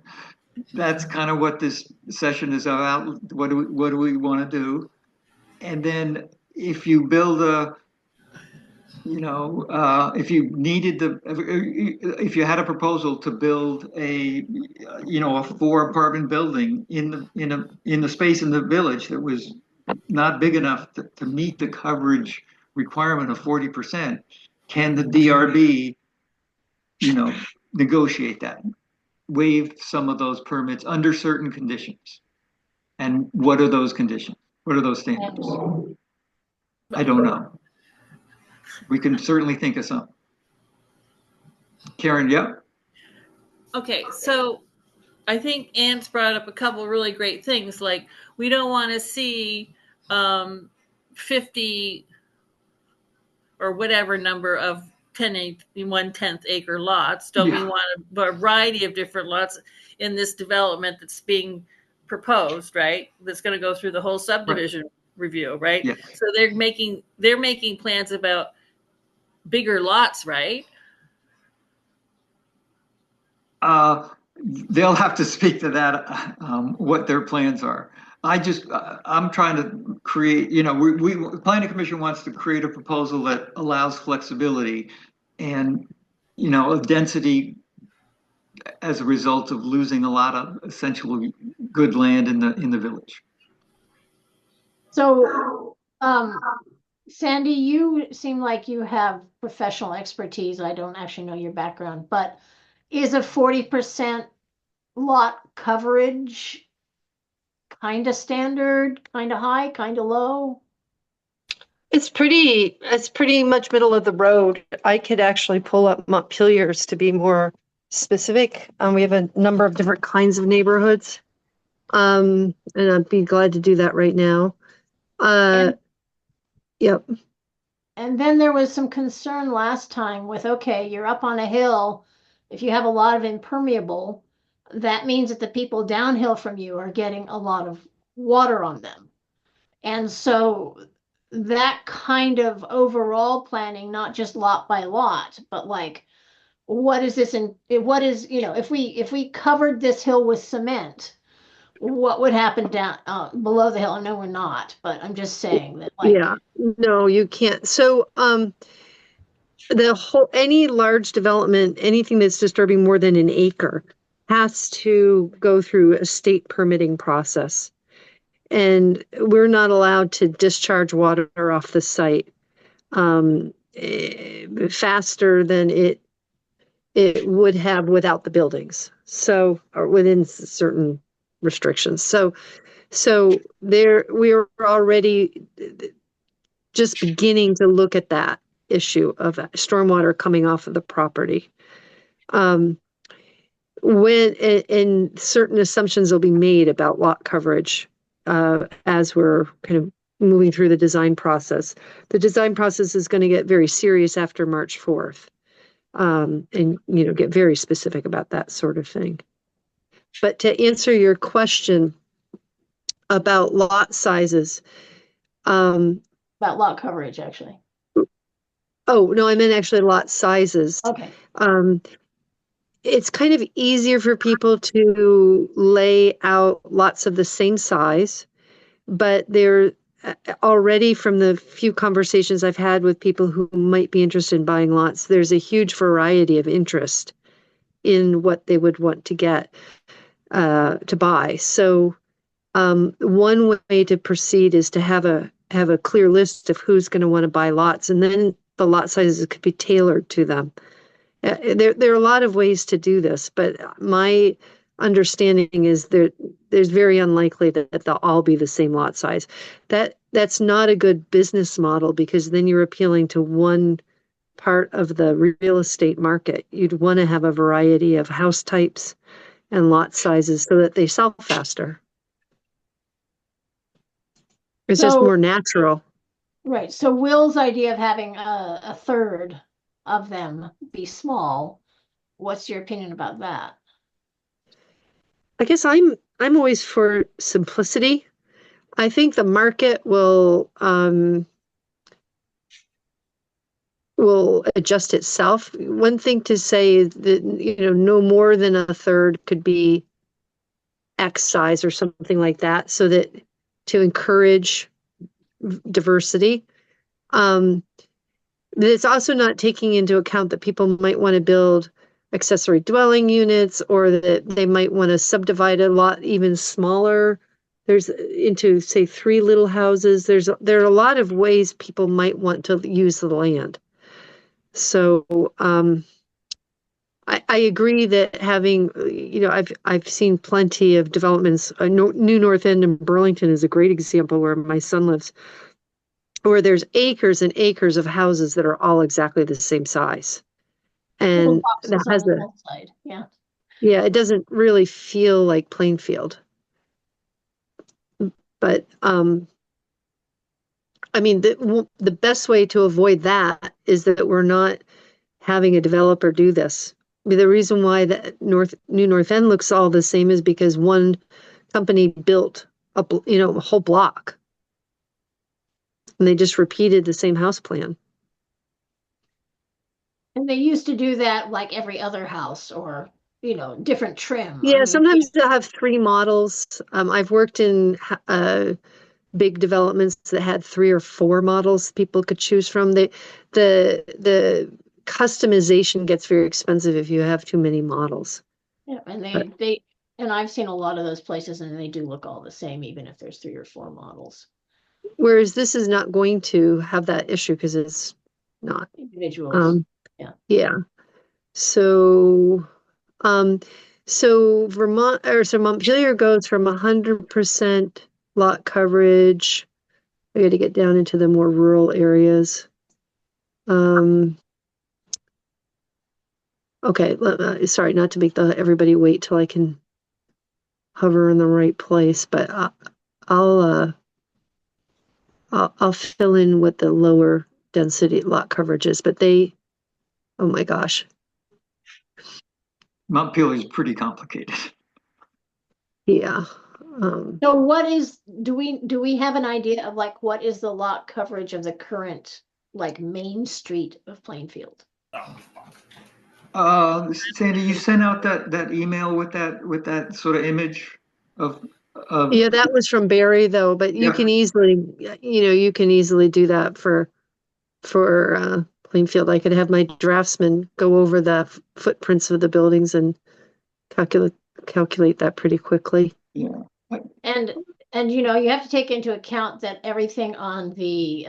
That's kind of what this session is about. What do we want to do? And then if you build if you had a proposal to build a 4 apartment building in the space in the village that was not big enough to meet the coverage requirement of 40%, can the DRB, negotiate that, waive some of those permits under certain conditions? And what are those conditions? What are those standards? I don't know. We can certainly think of some. Karen, yeah? okay, so I think Ann's brought up a couple really great things. Like, we don't want to see 50 or whatever number of 1/10 acre lots. Don't we want a variety of different lots in this development that's being proposed, right? That's going to go through the whole subdivision review, right? Yes. So they're making plans about bigger lots, right? They'll have to speak to that, what their plans are. I'm trying to create, the Planning Commission wants to create a proposal that allows flexibility and, density as a result of losing a lot of essentially good land in the village. So, Sandy, you seem like you have professional expertise. I don't actually know your background, but is a 40% lot coverage kind of standard, kind of high, kind of low? It's pretty much middle of the road. I could actually pull up Montpelier's to be more specific. We have a number of different kinds of neighborhoods. And I'd be glad to do that right now. Yep. And then there was some concern last time with, okay, you're up on a hill. If you have a lot of impermeable, that means that the people downhill from you are getting a lot of water on them. And so that kind of overall planning, not just lot by lot, but like, what is this if we covered this hill with cement, what would happen down below the hill? I know we're not, but I'm just saying that. Yeah, no, you can't. So any large development, anything that's disturbing more than an acre has to go through a state permitting process. And we're not allowed to discharge water off the site faster than it would have without the buildings. So, or within certain restrictions. So we are already just beginning to look at that issue of stormwater coming off of the property. When certain assumptions will be made about lot coverage as we're kind of moving through the design process. The design process is going to get very serious after March 4th, and get very specific about that sort of thing. But to answer your question about lot sizes, about lot coverage, actually. Oh, no, I meant actually lot sizes. Okay. Um, it's kind of easier for people to lay out lots of the same size, but they're already from the few conversations I've had with people who might be interested in buying lots, there's a huge variety of interest in what they would want to get to buy. So one way to proceed is to have a clear list of who's going to want to buy lots, and then the lot sizes could be tailored to them. There are a lot of ways to do this, but my understanding is there's very unlikely that they'll all be the same lot size. That's not a good business model because then you're appealing to one part of the real estate market. You'd want to have a variety of house types and lot sizes so that they sell faster. It's just So- more natural. Right. So Will's idea of having a third of them be small, what's your opinion about that? I guess I'm always for simplicity. I think the market will adjust itself. One thing to say is that no more than a third could be X size or something like that, so that to encourage diversity. But it's also not taking into account that people might want to build accessory dwelling units, or that they might want to subdivide a lot even smaller. There's into say 3 little houses. There are a lot of ways people might want to use the land. So I agree that having, I've seen plenty of developments. New North End in Burlington is a great example where my son lives, where there's acres and acres of houses that are all exactly the same size. Little And boxes that on has the outside. Yeah. it doesn't really feel like Plainfield. But I mean, the best way to avoid that is that we're not having a developer do this. I mean, the reason why the New North End looks all the same is because one company built a whole block, and they just repeated the same house plan. And they used to do that like every other house, or different trim. I Yeah, mean, sometimes they'll have 3 models. I've worked in big developments that had 3 or 4 models people could choose from. The customization gets very expensive if you have too many models. yeah, and and I've seen a lot of those places, and they do look all the same, even if there's 3 or 4 models. Whereas this is not going to have that issue because it's not. Individuals. Yeah. So, so Montpelier goes from 100% lot coverage. I got to get down into the more rural areas. Okay, sorry, not to make everybody wait till I can hover in the right place, but I'll fill in what the lower density lot coverage is. But oh my gosh, Montpelier is pretty complicated. yeah. So what do we have an idea of like what is the lot coverage of the current like Main Street of Plainfield? Sandy, you sent out that email with that sort of image of Yeah, that was from Barry though, but you Yeah. can easily, do that for Plainfield. I could have my draftsman go over the footprints of the buildings and calculate that pretty quickly. Yeah. And you have to take into account that everything on the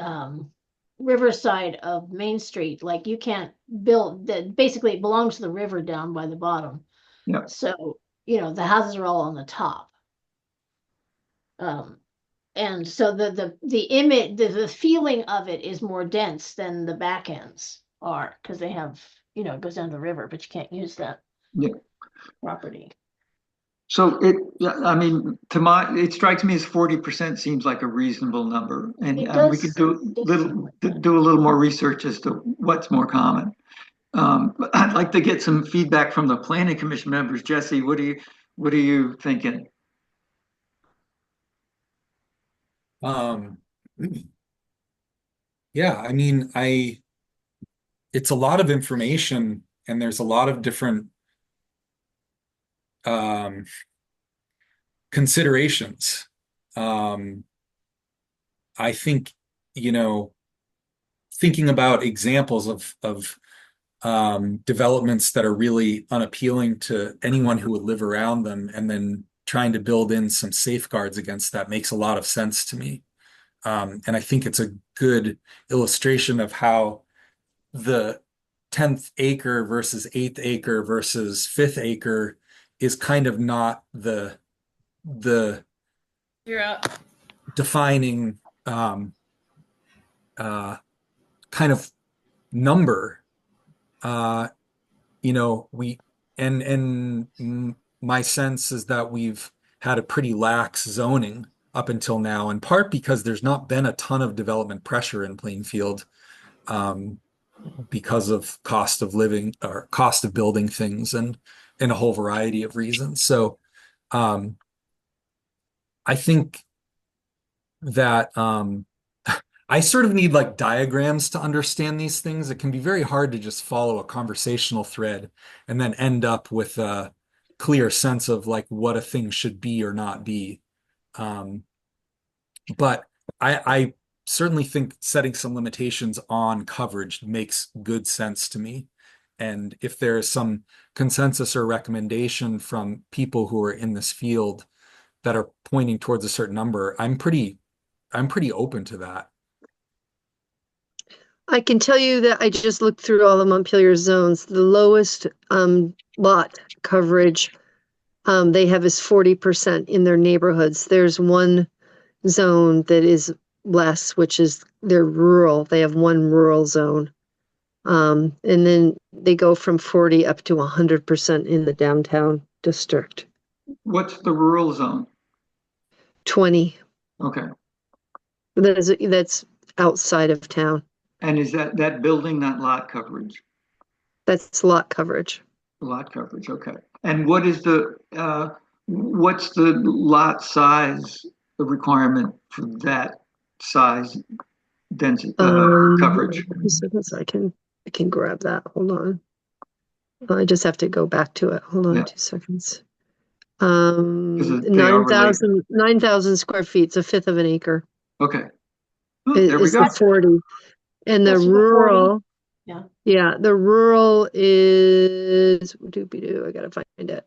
riverside of Main Street, like you can't build that, basically it belongs to the river down by the bottom. Yeah. So, the houses are all on the top. And so the image, the feeling of it is more dense than the back ends are, because they have, it goes down the river, but you can't use that Yeah. property. So it strikes me as 40% seems like a reasonable number, and It we does- could do it does seem like that. do a little more research as to what's more common. But I'd like to get some feedback from the planning commission members. Jesse, what are you thinking? Yeah, I mean, it's a lot of information and there's a lot of different um, considerations. I think, you know, thinking about examples of developments that are really unappealing to anyone who would live around them, and then trying to build in some safeguards against that makes a lot of sense to me. And I think it's a good illustration of how the 10th acre versus 8th acre versus 5th acre is kind of not the You're out. defining kind of number. You know, my sense is that we've had a pretty lax zoning up until now, in part because there's not been a ton of development pressure in Plainfield, because of cost of living or cost of building things and a whole variety of reasons. So I think that I sort of need like diagrams to understand these things. It can be very hard to just follow a conversational thread and then end up with a clear sense of like what a thing should be or not be. But I certainly think setting some limitations on coverage makes good sense to me. And if there is some consensus or recommendation from people who are in this field that are pointing towards a certain number, I'm pretty open to that. I can tell you that I just looked through all the Montpelier zones. The lowest lot coverage they have is 40% in their neighborhoods. There's one zone that is less, which is they're rural. They have one rural zone. And then they go from 40 up to 100% in the downtown district. What's the rural zone? 20. Okay. That's outside of town. And is that building, not lot coverage? That's lot coverage. Lot coverage, okay. And what's the lot size requirement for that size density coverage? I can grab that. Hold on. I just have to go back to it. Hold on 2 seconds. 9,000 square feet. It's a fifth of an acre. Okay. Oh, there we It's go. the 40. And the That's the rural, 40. yeah, the rural is, I gotta find it.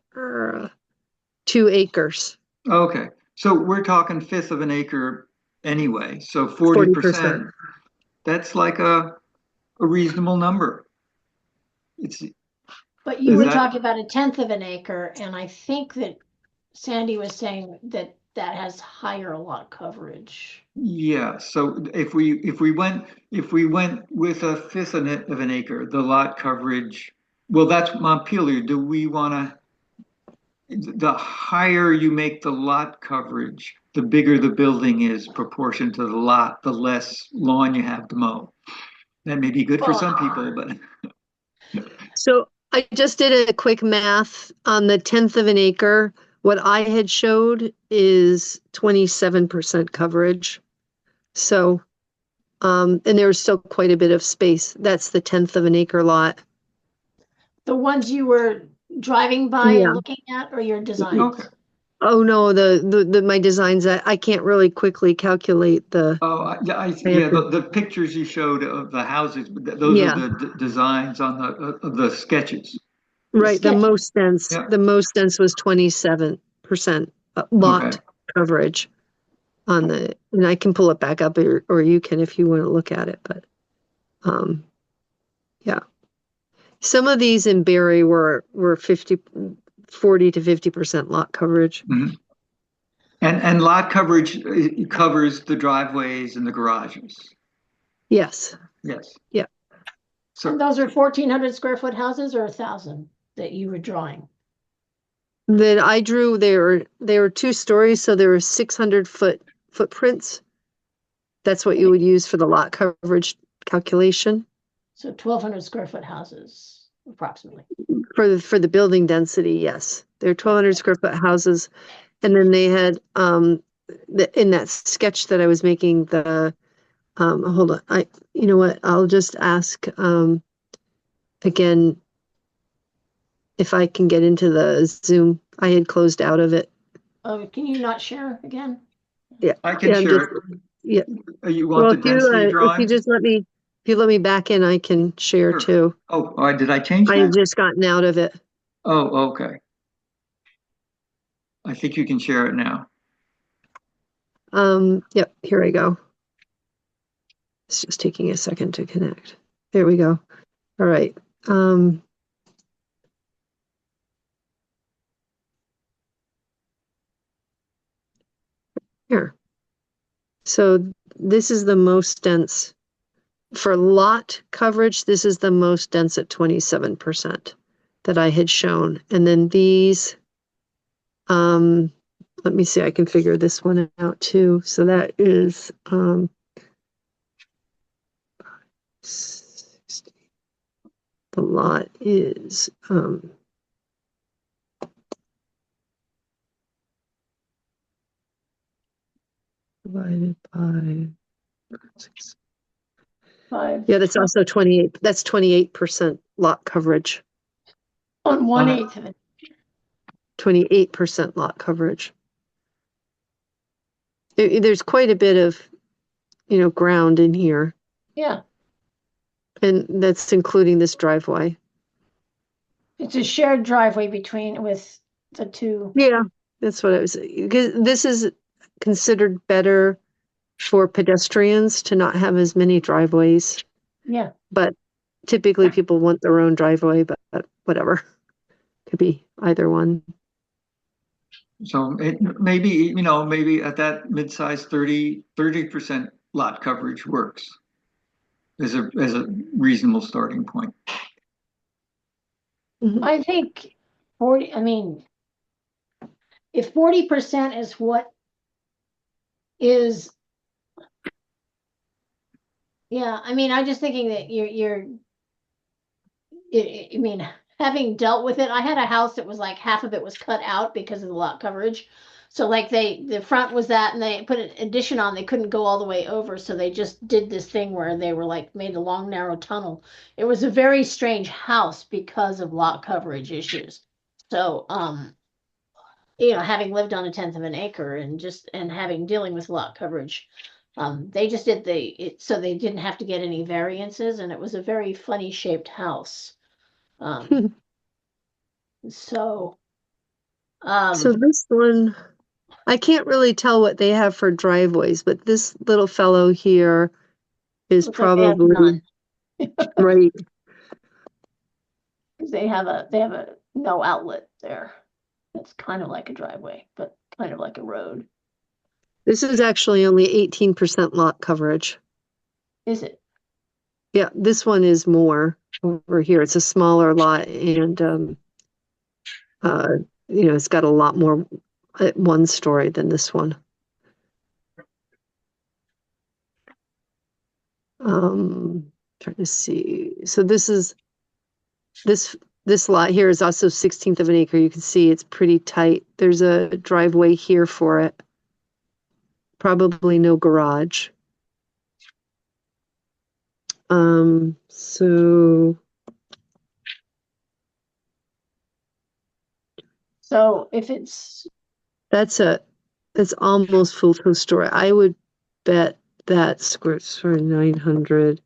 2 acres. Okay. So we're talking fifth of an acre anyway. So 40%, that's like a reasonable number. But you Is were that- talking about a tenth of an acre, and I think that Sandy was saying that has higher lot coverage. Yeah, so if we went with a fifth of an acre, the lot coverage, well, that's Montpelier. Do we want to, the higher you make the lot coverage, the bigger the building is proportion to the lot, the less lawn you have to mow. That may be good for some people, but So I just did a quick math on the 10th of an acre. What I had showed is 27% coverage. So, and there was still quite a bit of space. That's the 10th of an acre lot. The ones you were driving by Yeah. and looking at, or your designs? okay. Oh no, the my designs, I can't really quickly calculate the. Oh, the pictures you showed of the houses, those Yeah. are the designs on the sketches. Right, the sketch. most dense, Yeah. the most dense was 27% lot Okay. coverage on the, and I can pull it back up, or you can if you want to look at it, but yeah. Some of these in Barry were 40 to 50% lot coverage. Mm-hmm. And lot coverage covers the driveways and the garages. Yes. Yes. Yeah. So And those are 1,400 square foot houses or 1,000 that you were drawing? That I drew, they were 2 stories, so there were 600 footprints. That's what you would use for the lot coverage calculation. So 1,200 square foot houses, approximately. For the building density, yes. They're 1,200 square foot houses. And then they had, in that sketch that I was making, hold on, you know what, I'll just ask again, if I can get into the Zoom, I had closed out of it. Can you not share again? I can I'm share just- it. yeah. You Well, want the density if you drawing? just let me back in, I can share Sure. too. Oh, did I change I had that? just gotten out of it. Oh, okay. I think you can share it now. Yep, here I go. It's just taking a second to connect. There we go. All right. Here. So this is the most dense. For lot coverage, this is the most dense at 27% that I had shown. And then these, let me see, I can figure this one out too. So that is 60. The lot is divided by 6. 5 Yeah, that's also 28. That's 28% lot coverage. on 1/8 of it. 28% lot coverage. There's quite a bit of, ground in here, Yeah, and that's including this driveway. it's a shared driveway with the two. Yeah, that's what I was, because this is considered better for pedestrians to not have as many driveways, Yeah, but typically people want their own driveway, but whatever. Could be either one. So maybe, maybe at that mid-size 30% lot coverage works as a reasonable starting point. I think 40. I mean, if 40% is what is, yeah. I mean, I'm just thinking that I mean, having dealt with it, I had a house that was like half of it was cut out because of the lot coverage. So like the front was that, and they put an addition on. They couldn't go all the way over, so they just did this thing where they were like made a long narrow tunnel. It was a very strange house because of lot coverage issues. So having lived on 1/10 of an acre and having dealing with lot coverage, they just did so they didn't have to get any variances, and it was a very funny shaped house. So So this one, I can't really tell what they have for driveways, but this little fellow here is looks like they have probably none. right. They have a no outlet there. It's kind of like a driveway, but kind of like a road. This is actually only 18% lot coverage. Is it? Yeah, this one is more over here. It's a smaller lot, and it's got a lot more one story than this one. Trying to see. So this lot here is also 1/16 of an acre. You can see it's pretty tight. There's a driveway here for it. Probably no garage. So if it's That's almost full two-story. I would bet that squares for 900.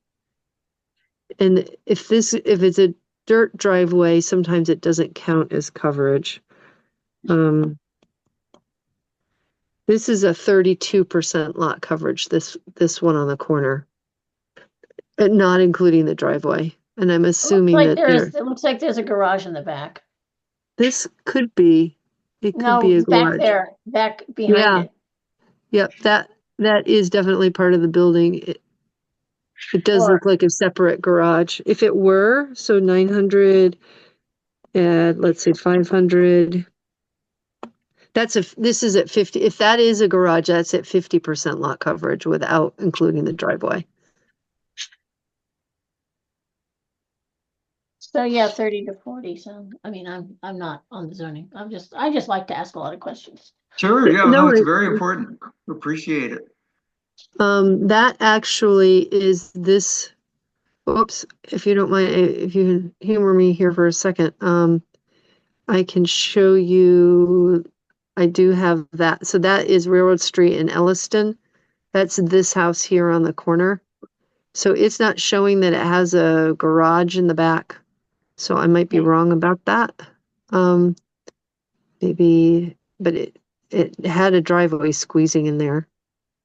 And if it's a dirt driveway, sometimes it doesn't count as coverage. This is a 32% lot coverage, this one on the corner, not including the driveway. And I'm assuming that it looks like there's a garage in the back. this could be, it could be a back garage. there, back behind it. Yep, that is definitely part of the building. It does look like a separate garage. If it were, so 900 and let's say 500. This is at 50. If that is a garage, that's at 50% lot coverage without including the driveway. So yeah, 30 to 40. So I mean, I'm not on the zoning. I just like to ask a lot of questions. Sure, yeah, No, it's very important. Appreciate it. That actually is this Oops, if you don't mind, if you humor me here for a second, I can show you, I do have that. So that is Railroad Street in Elliston. That's this house here on the corner. So it's not showing that it has a garage in the back. So I might be wrong about that. Maybe, but it had a driveway squeezing in there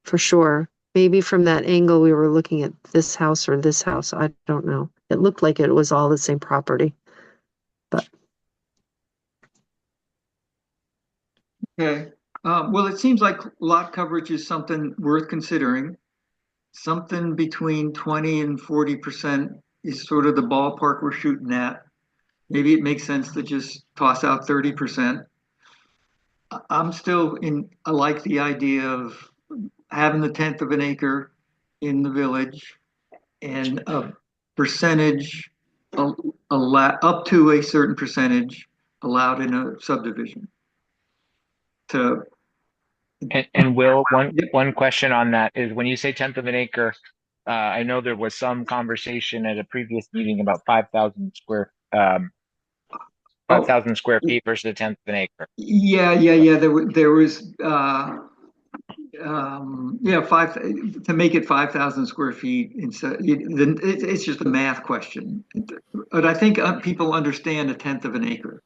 for sure. Maybe from that angle we were looking at this house or this house. I don't know. It looked like it was all the same property. But Okay. Well, it seems like lot coverage is something worth considering. Something between 20 and 40% is sort of the ballpark we're shooting at. Maybe it makes sense to just toss out 30%. I'm still in, I like the idea of having the tenth of an acre in the village and a percentage, up to a certain percentage allowed in a subdivision. To, And Will, Yep. one question on that is when you say tenth of an acre, I know there was some conversation at a previous meeting about 5,000 square feet versus a tenth of an acre. yeah. There was, five to make it 5,000 square feet. It's just a math question. But I think people understand a tenth of an acre.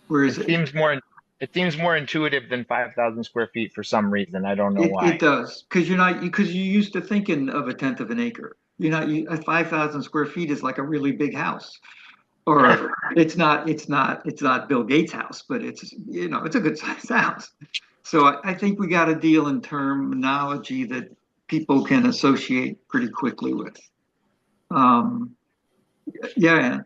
Whereas It seems more intuitive than 5,000 square feet for some reason. I don't know it why. does, because you're used to thinking of a tenth of an acre. You're not, 5,000 square feet is like a really big house. Or it's not Bill Gates' house, but it's a good sized house. So I think we got a deal in terminology that people can associate pretty quickly with. Um, yeah,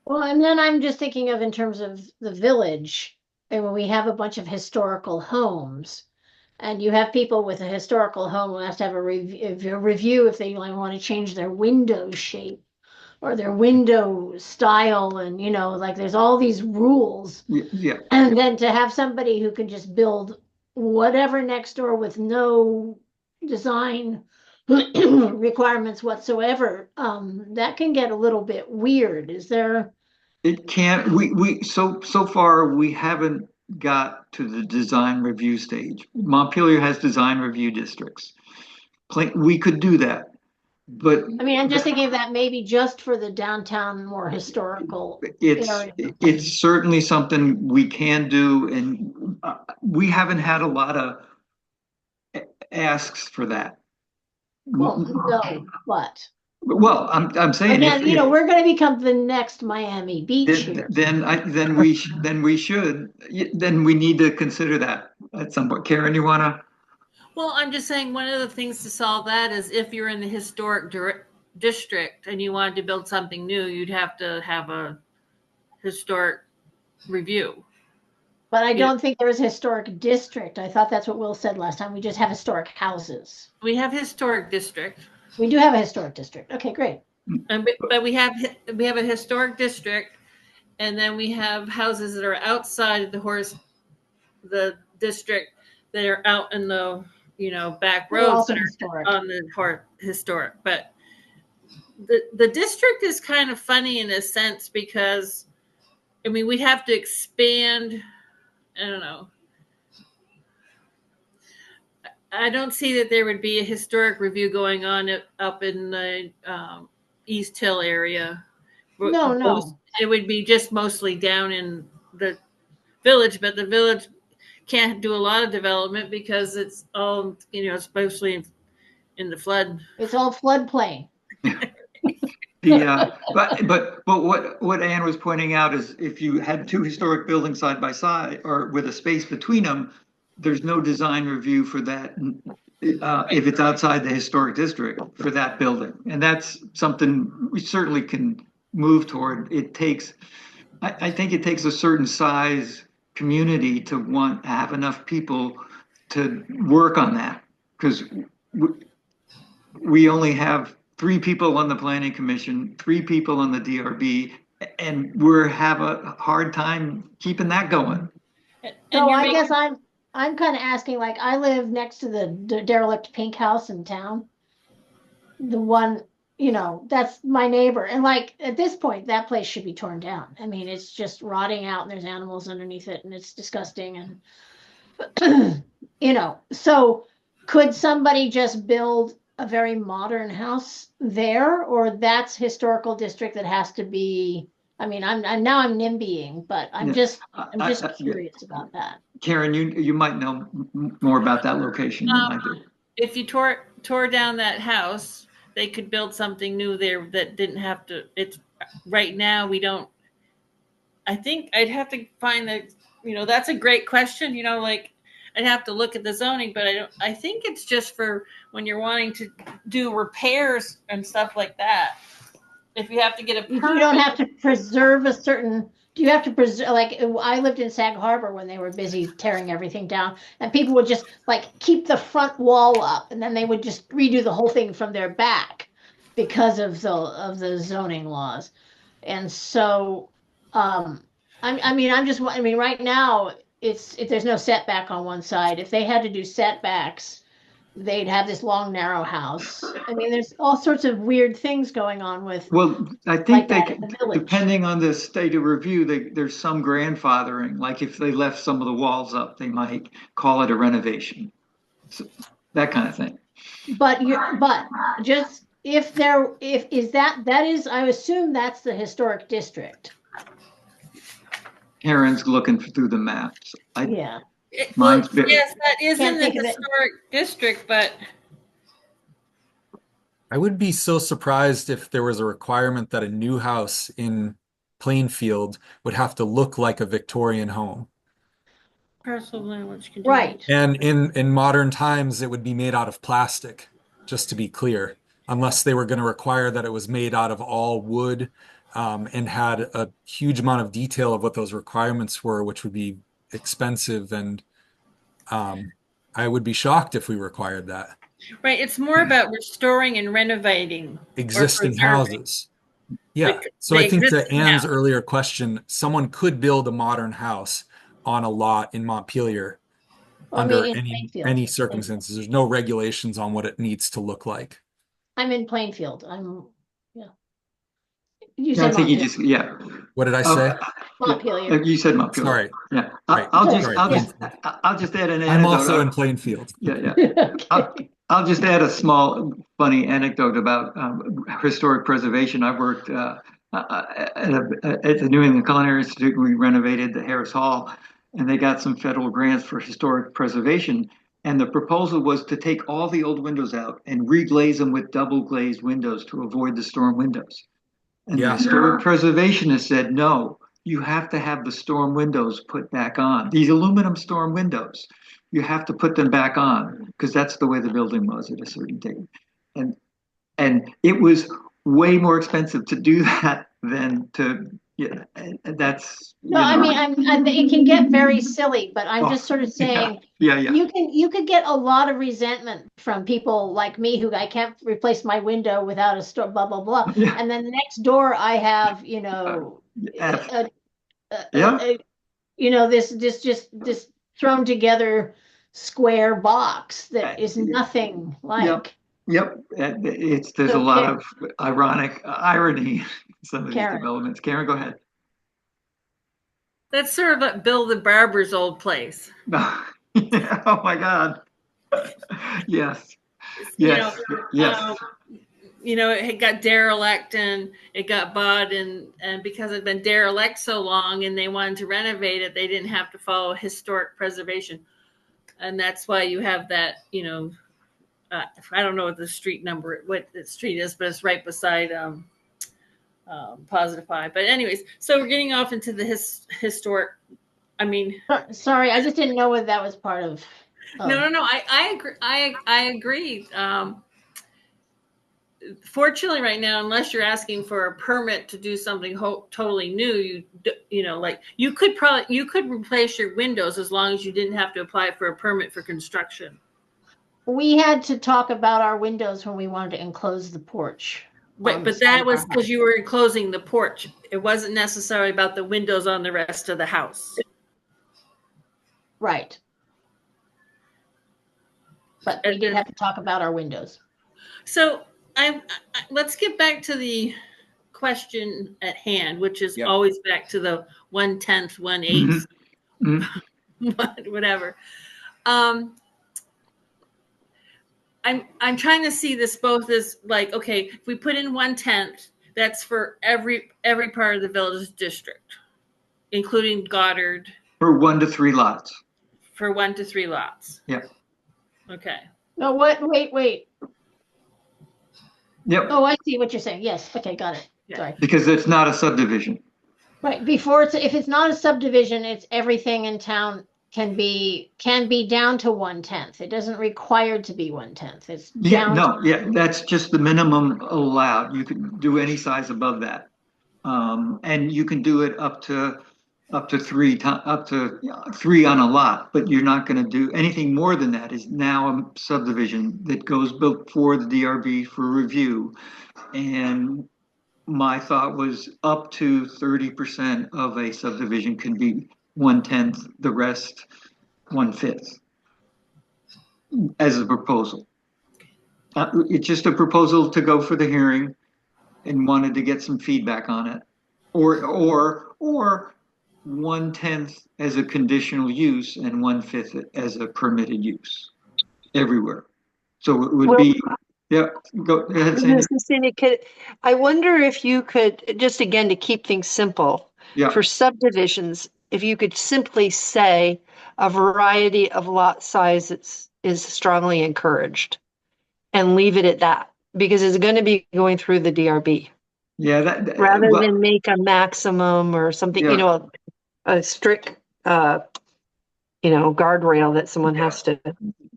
Well, and then I'm just thinking of in terms of the village, and when we have a bunch of historical homes, and you have people with a historical home who has to have a review if they like, want to change their window shape or their window style, and like there's all these rules. yeah. And then to have somebody who can just build whatever next door with no design requirements whatsoever, that can get a little bit weird. Is there? It can't. So far we haven't got to the design review stage. Montpelier has design review districts. We could do that, but I mean, I'm just thinking of that maybe just for the downtown, more historical it's area. it's certainly something we can do, and we haven't had a lot of asks for that. Well, no, but Well, I'm saying again, we're going to become the next Miami Beach here. then we should then we need to consider that at some point. Karen, you wanna? Well, I'm just saying one of the things to solve that is if you're in the historic district and you wanted to build something new, you'd have to have a historic review. But I don't think there is a historic district. I thought that's what Will said last time. We just have historic houses. We have historic district. We do have a historic district. Okay, great. But we have a historic district, and then we have houses that are outside of the district that are out in the back roads that are on the historic. But the district is kind of funny in a sense because we have to expand. I don't know. I don't see that there would be a historic review going on up in the East Hill area. No. It would be just mostly down in the village, but the village can't do a lot of development because it's all, it's mostly in the flood. It's all floodplain. But what Anne was pointing out is if you had two historic buildings side by side or with a space between them, there's no design review for that if it's outside the historic district for that building. And that's something we certainly can move toward. I think it takes a certain size community to want to have enough people to work on that because we only have 3 people on the planning commission, 3 people on the DRB, and we're have a hard time keeping that going. So I guess I'm kind of asking, like, I live next to the derelict pink house in town. The one you know, that's my neighbor. And like at this point, that place should be torn down. I mean, it's just rotting out and there's animals underneath it and it's disgusting. And, you know, so could somebody just build a very modern house there, or that's historical district that has to be, I mean, I'm now I'm NIMBYing, but I'm Yeah. just I- curious about that. Karen, you might know more about that location than I do. If you tore down that house, they could build something new there that didn't have to. It's right now we don't. I think I'd have to find the. You know, that's a great question. You know, like I'd have to look at the zoning, but I don't. I think it's just for when you're wanting to do repairs and stuff like that. If you have to get a You permit, don't have to preserve a certain, do you have to preserve, like, I lived in Sag Harbor when they were busy tearing everything down, and people would just like keep the front wall up, and then they would just redo the whole thing from their back because of the zoning laws. And so, I mean, I mean, right now, if there's no setback on one side, if they had to do setbacks, they'd have this long, narrow house. I mean, there's all sorts of weird things going on with Well, I like think they that in could, the village. depending on the state of review, there's some grandfathering. Like if they left some of the walls up, they might call it a renovation. So, that kind of thing. But just if there, if is that is, I assume that's the historic district. Karen's looking through the maps. Yeah. well, Mine's big. yes, that is Can't in the think of it. historic district, but I would be so surprised if there was a requirement that a new house in Plainfield would have to look like a Victorian home. parcel of land which contains. Right. And in modern times, it would be made out of plastic, just to be clear, unless they were going to require that it was made out of all wood, and had a huge amount of detail of what those requirements were, which would be expensive. And I would be shocked if we required that. Right. It's more about restoring and renovating Existing preserving. houses. Yeah. Like, So the I think to existing Anne's house. earlier question, someone could build a modern house on a lot in Montpelier Well, I under mean, in Plainfield. any circumstances. There's no regulations on what it needs to look like. I'm in Plainfield. Yeah. You Yeah, I said think you Montpelier. just, yeah. What did I say? Montpelier. You said Montpelier. Sorry. Yeah. Right. I'll just add an anecdote. I'm also in Plainfield. Yeah, yeah. I'll just add a small funny anecdote about historic preservation. I worked at the New England Culinary Institute. We renovated the Harris Hall, and they got some federal grants for historic preservation. And the proposal was to take all the old windows out and reglaze them with double glazed windows to avoid the storm windows. And the Yeah. historic preservationist said, no, you have to have the storm windows put back on. These aluminum storm windows, you have to put them back on because that's the way the building was at a certain date. And it was way more expensive to do that than to, yeah, that's. No, I mean, it can get very silly, but I'm Oh, just sort of saying, Yeah, yeah. you could get a lot of resentment from people like me who I can't replace my window without a store, blah, blah, blah. Yeah. And then next door I have, you know, F. a- you know, this thrown together square box that is nothing like. Yep, there's a lot of ironic irony in some of these Karen. developments. Karen, go ahead. That's sort of like Bill the Barber's old place. Yeah, oh my God. Yes, yes, yes. You know, it got derelict and it got bought, and because it'd been derelict so long and they wanted to renovate it, they didn't have to follow historic preservation. And that's why you have that, you know, I don't know what the street is, but it's right beside Positive Five. But anyways, so we're getting off into the historic. I mean, Sorry, I just didn't know whether that was part of. no. I agree. I agree. Fortunately, right now, unless you're asking for a permit to do something totally new, you know, like you could replace your windows as long as you didn't have to apply for a permit for construction. We had to talk about our windows when we wanted to enclose the porch. Right, but that was because you were enclosing the porch. It wasn't necessarily about the windows on the rest of the house. Right. But we did have to talk about our windows. So let's get back to the question at hand, which is Yep. always back to the 1/10, 1/8, Mhm. whatever. I'm trying to see this both as like, okay, if we put in 1/10, that's for every part of the village district, including Goddard, For 1 to 3 lots. for 1 to 3 lots. Yeah. Okay. No, what? Wait. Yep. Oh, I see what you're saying. Yes. Okay, got it. Yeah. Sorry. Because it's not a subdivision. Right. Before if it's not a subdivision, it's everything in town can be down to 1/10. It doesn't require to be 1/10. It's Yeah, down. no, yeah, that's just the minimum allowed. You can do any size above that. And you can do it up to 3 on a lot, but you're not going to do anything more than that is now a subdivision that goes before the DRB for review. And my thought was up to 30% of a subdivision can be 1/10, the rest 1/5 as a proposal. It's just a proposal to go for the hearing and wanted to get some feedback on it. Or 1/10 as a conditional use and 1/5 as a permitted use everywhere. So it would be, yeah, go ahead, Sandy. Mrs. Cindy, I wonder if you could, just again, to keep things simple, Yeah, for subdivisions, if you could simply say a variety of lot sizes is strongly encouraged and leave it at that, because it's going to be going through the DRB yeah, rather well, than make a maximum or something, Yeah. a strict, guardrail that someone has to.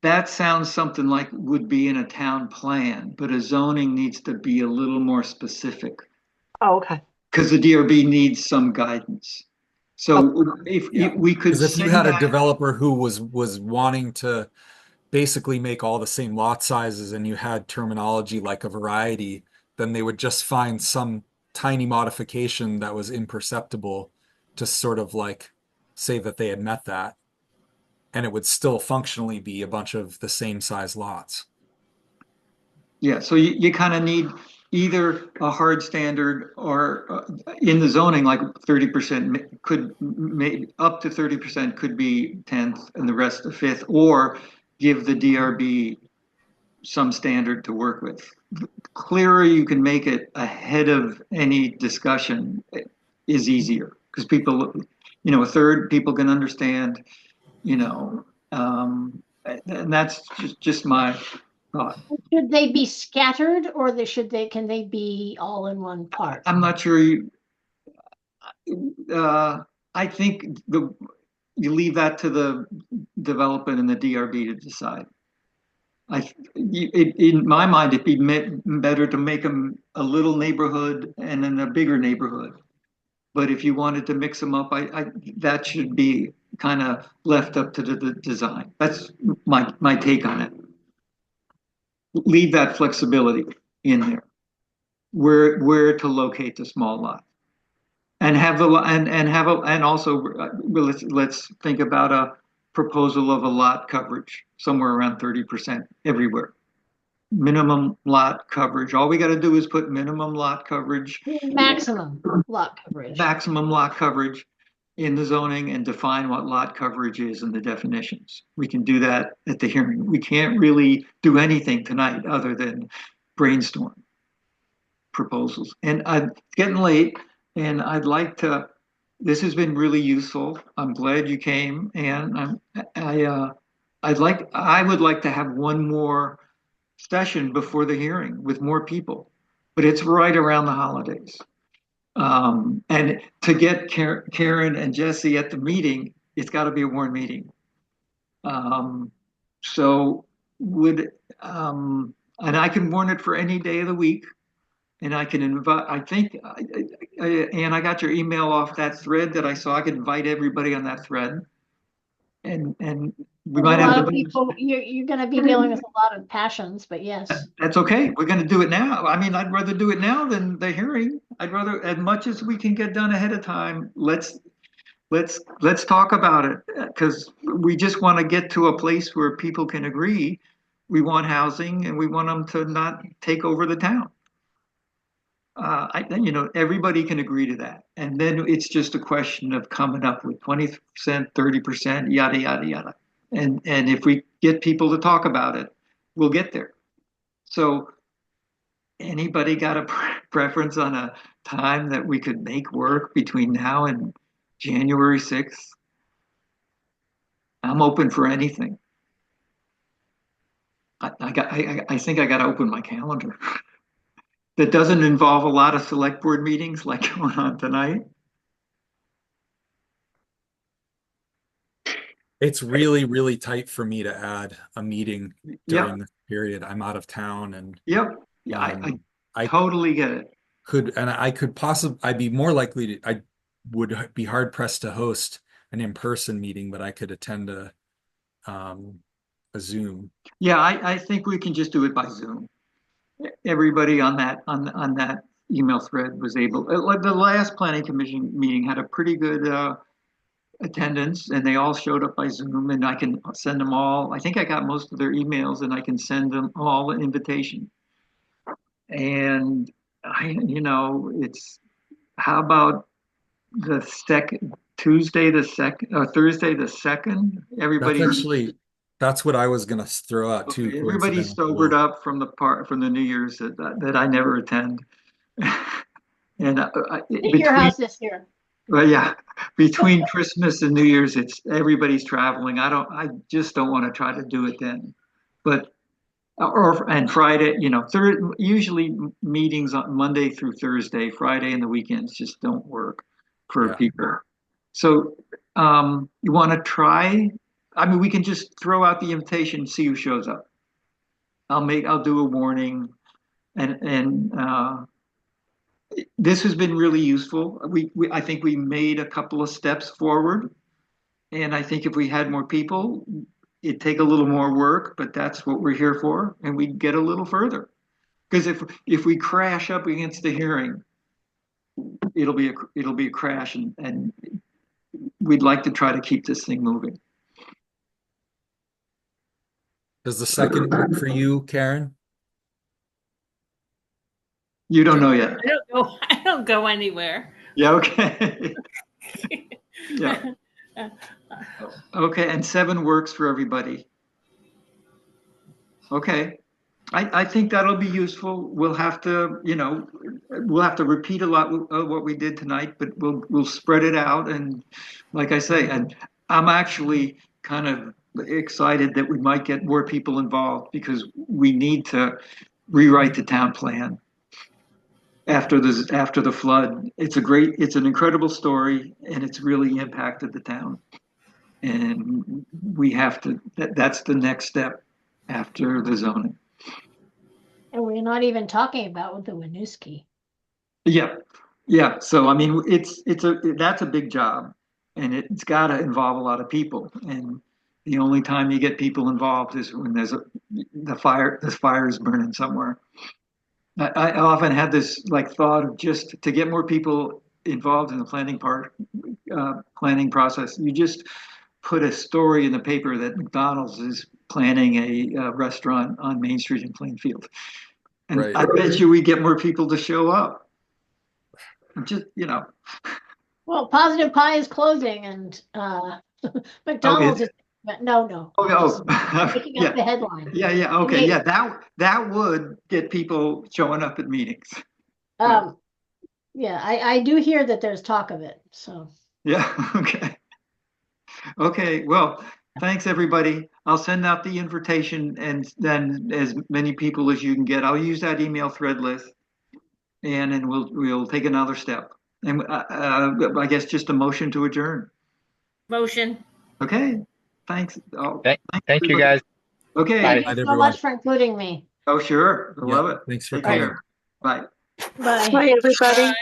that sounds something like would be in a town plan, but a zoning needs to be a little more specific Oh, okay. because the DRB needs some guidance. So if Yeah. we could Because if you say had a that, developer who was wanting to basically make all the same lot sizes and you had terminology like a variety, then they would just find some tiny modification that was imperceptible to sort of like say that they had met that. And it would still functionally be a bunch of the same size lots. yeah, so you kind of need either a hard standard or in the zoning, like 30% could maybe up to 30% could be 10th and the rest a fifth, or give the DRB some standard to work with. The clearer you can make it ahead of any discussion is easier because people, a third people can understand, and that's just my thought. Should they be scattered or can they be all in one part? I'm not sure I think you leave that to the development and the DRB to decide. In my mind, it'd be better to make them a little neighborhood and then a bigger neighborhood. But if you wanted to mix them up, that should be kind of left up to the design. That's my take on it. Leave that flexibility in there, where to locate the small lot, and also let's think about a proposal of a lot coverage somewhere around 30% everywhere. Minimum lot coverage. All we got to do is put minimum lot coverage, Maximum lot coverage. maximum lot coverage in the zoning and define what lot coverage is in the definitions. We can do that at the hearing. We can't really do anything tonight other than brainstorm proposals. And it's getting late, and this has been really useful. I'm glad you came, and I would like to have one more session before the hearing with more people, but it's right around the holidays. And to get Karen and Jesse at the meeting, it's got to be a warned meeting. So and I can warn it for any day of the week, and I can invite. I think, and I got your email off that thread that I saw. I could invite everybody on that thread, and we might have to. People. You're going to be dealing with a lot of passions, but yes. That's okay. We're going to do it now. I mean, I'd rather do it now than the hearing. I'd rather, as much as we can get done ahead of time, let's talk about it because we just want to get to a place where people can agree we want housing and we want them to not take over the town. Everybody can agree to that. And then it's just a question of coming up with 20%, 30%, yada, yada, yada. And if we get people to talk about it, we'll get there. So anybody got a preference on a time that we could make work between now and January 6th? I'm open for anything. I think I got to open my calendar. That doesn't involve a lot of select board meetings like going on tonight. It's really, really tight for me to add a meeting Yep. during this period. I'm out of town and Yep. Yeah, I I totally get it. I'd be more likely to, I would be hard pressed to host an in-person meeting, but I could attend a Zoom. Yeah, I think we can just do it by Zoom. Everybody on that email thread was able. Like the last planning commission meeting had a pretty good attendance, and they all showed up by Zoom. And I can send them all. I think I got most of their emails, and I can send them all an invitation. And it's how about the second Tuesday the second or Thursday the second? That's what I was gonna throw out too. Okay, everybody's sobered up from the New Year's that I never attend. And Your house this year. well, yeah, between Christmas and New Year's, everybody's traveling. I just don't want to try to do it then. But and Friday, usually meetings on Monday through Thursday, Friday and the weekends just don't work for people. So you want to try? I mean, we can just throw out the invitation, see who shows up. I'll do a warning, and this has been really useful. I think we made a couple of steps forward, and I think if we had more people, it'd take a little more work, but that's what we're here for, and we'd get a little further. Because if we crash up against the hearing, it'll be a crash, and we'd like to try to keep this thing moving. Does the second work for you, Karen? You don't know yet. I don't go anywhere. Yeah, okay. Yeah. Okay, and 7 works for everybody. Okay. I think that'll be useful. We'll have to repeat a lot of what we did tonight, but we'll spread it out. And like I say, and I'm actually kind of excited that we might get more people involved because we need to rewrite the town plan after the flood. It's an incredible story, and it's really impacted the town. And we have to, that's the next step after the zoning. And we're not even talking about the Winooski. Yeah. Yeah. So, I mean, that's a big job, and it's got to involve a lot of people. And the only time you get people involved is when there's the fire is burning somewhere. I often had this thought of just to get more people involved in the planning process. You just put a story in the paper that McDonald's is planning a restaurant on Main Street in Plainfield, and I bet you we get more people to show up. Just Well, Positive Pie is closing, and McDonald's is. No. Picking up the headline. Yeah. Okay. Yeah. That would get people showing up at meetings. Yeah, I do hear that there's talk of it. So. Yeah. Okay. Okay. Well, thanks everybody. I'll send out the invitation, and then as many people as you can get. I'll use that email thread list, and then we'll take another step. And I guess just a motion to adjourn. Motion. Okay. Thanks. Thank you, guys. Okay. Bye. Thank you so much for including me. Oh, sure. I love it. Thanks for Take coming. care. Bye. Bye. Bye, everybody. Bye.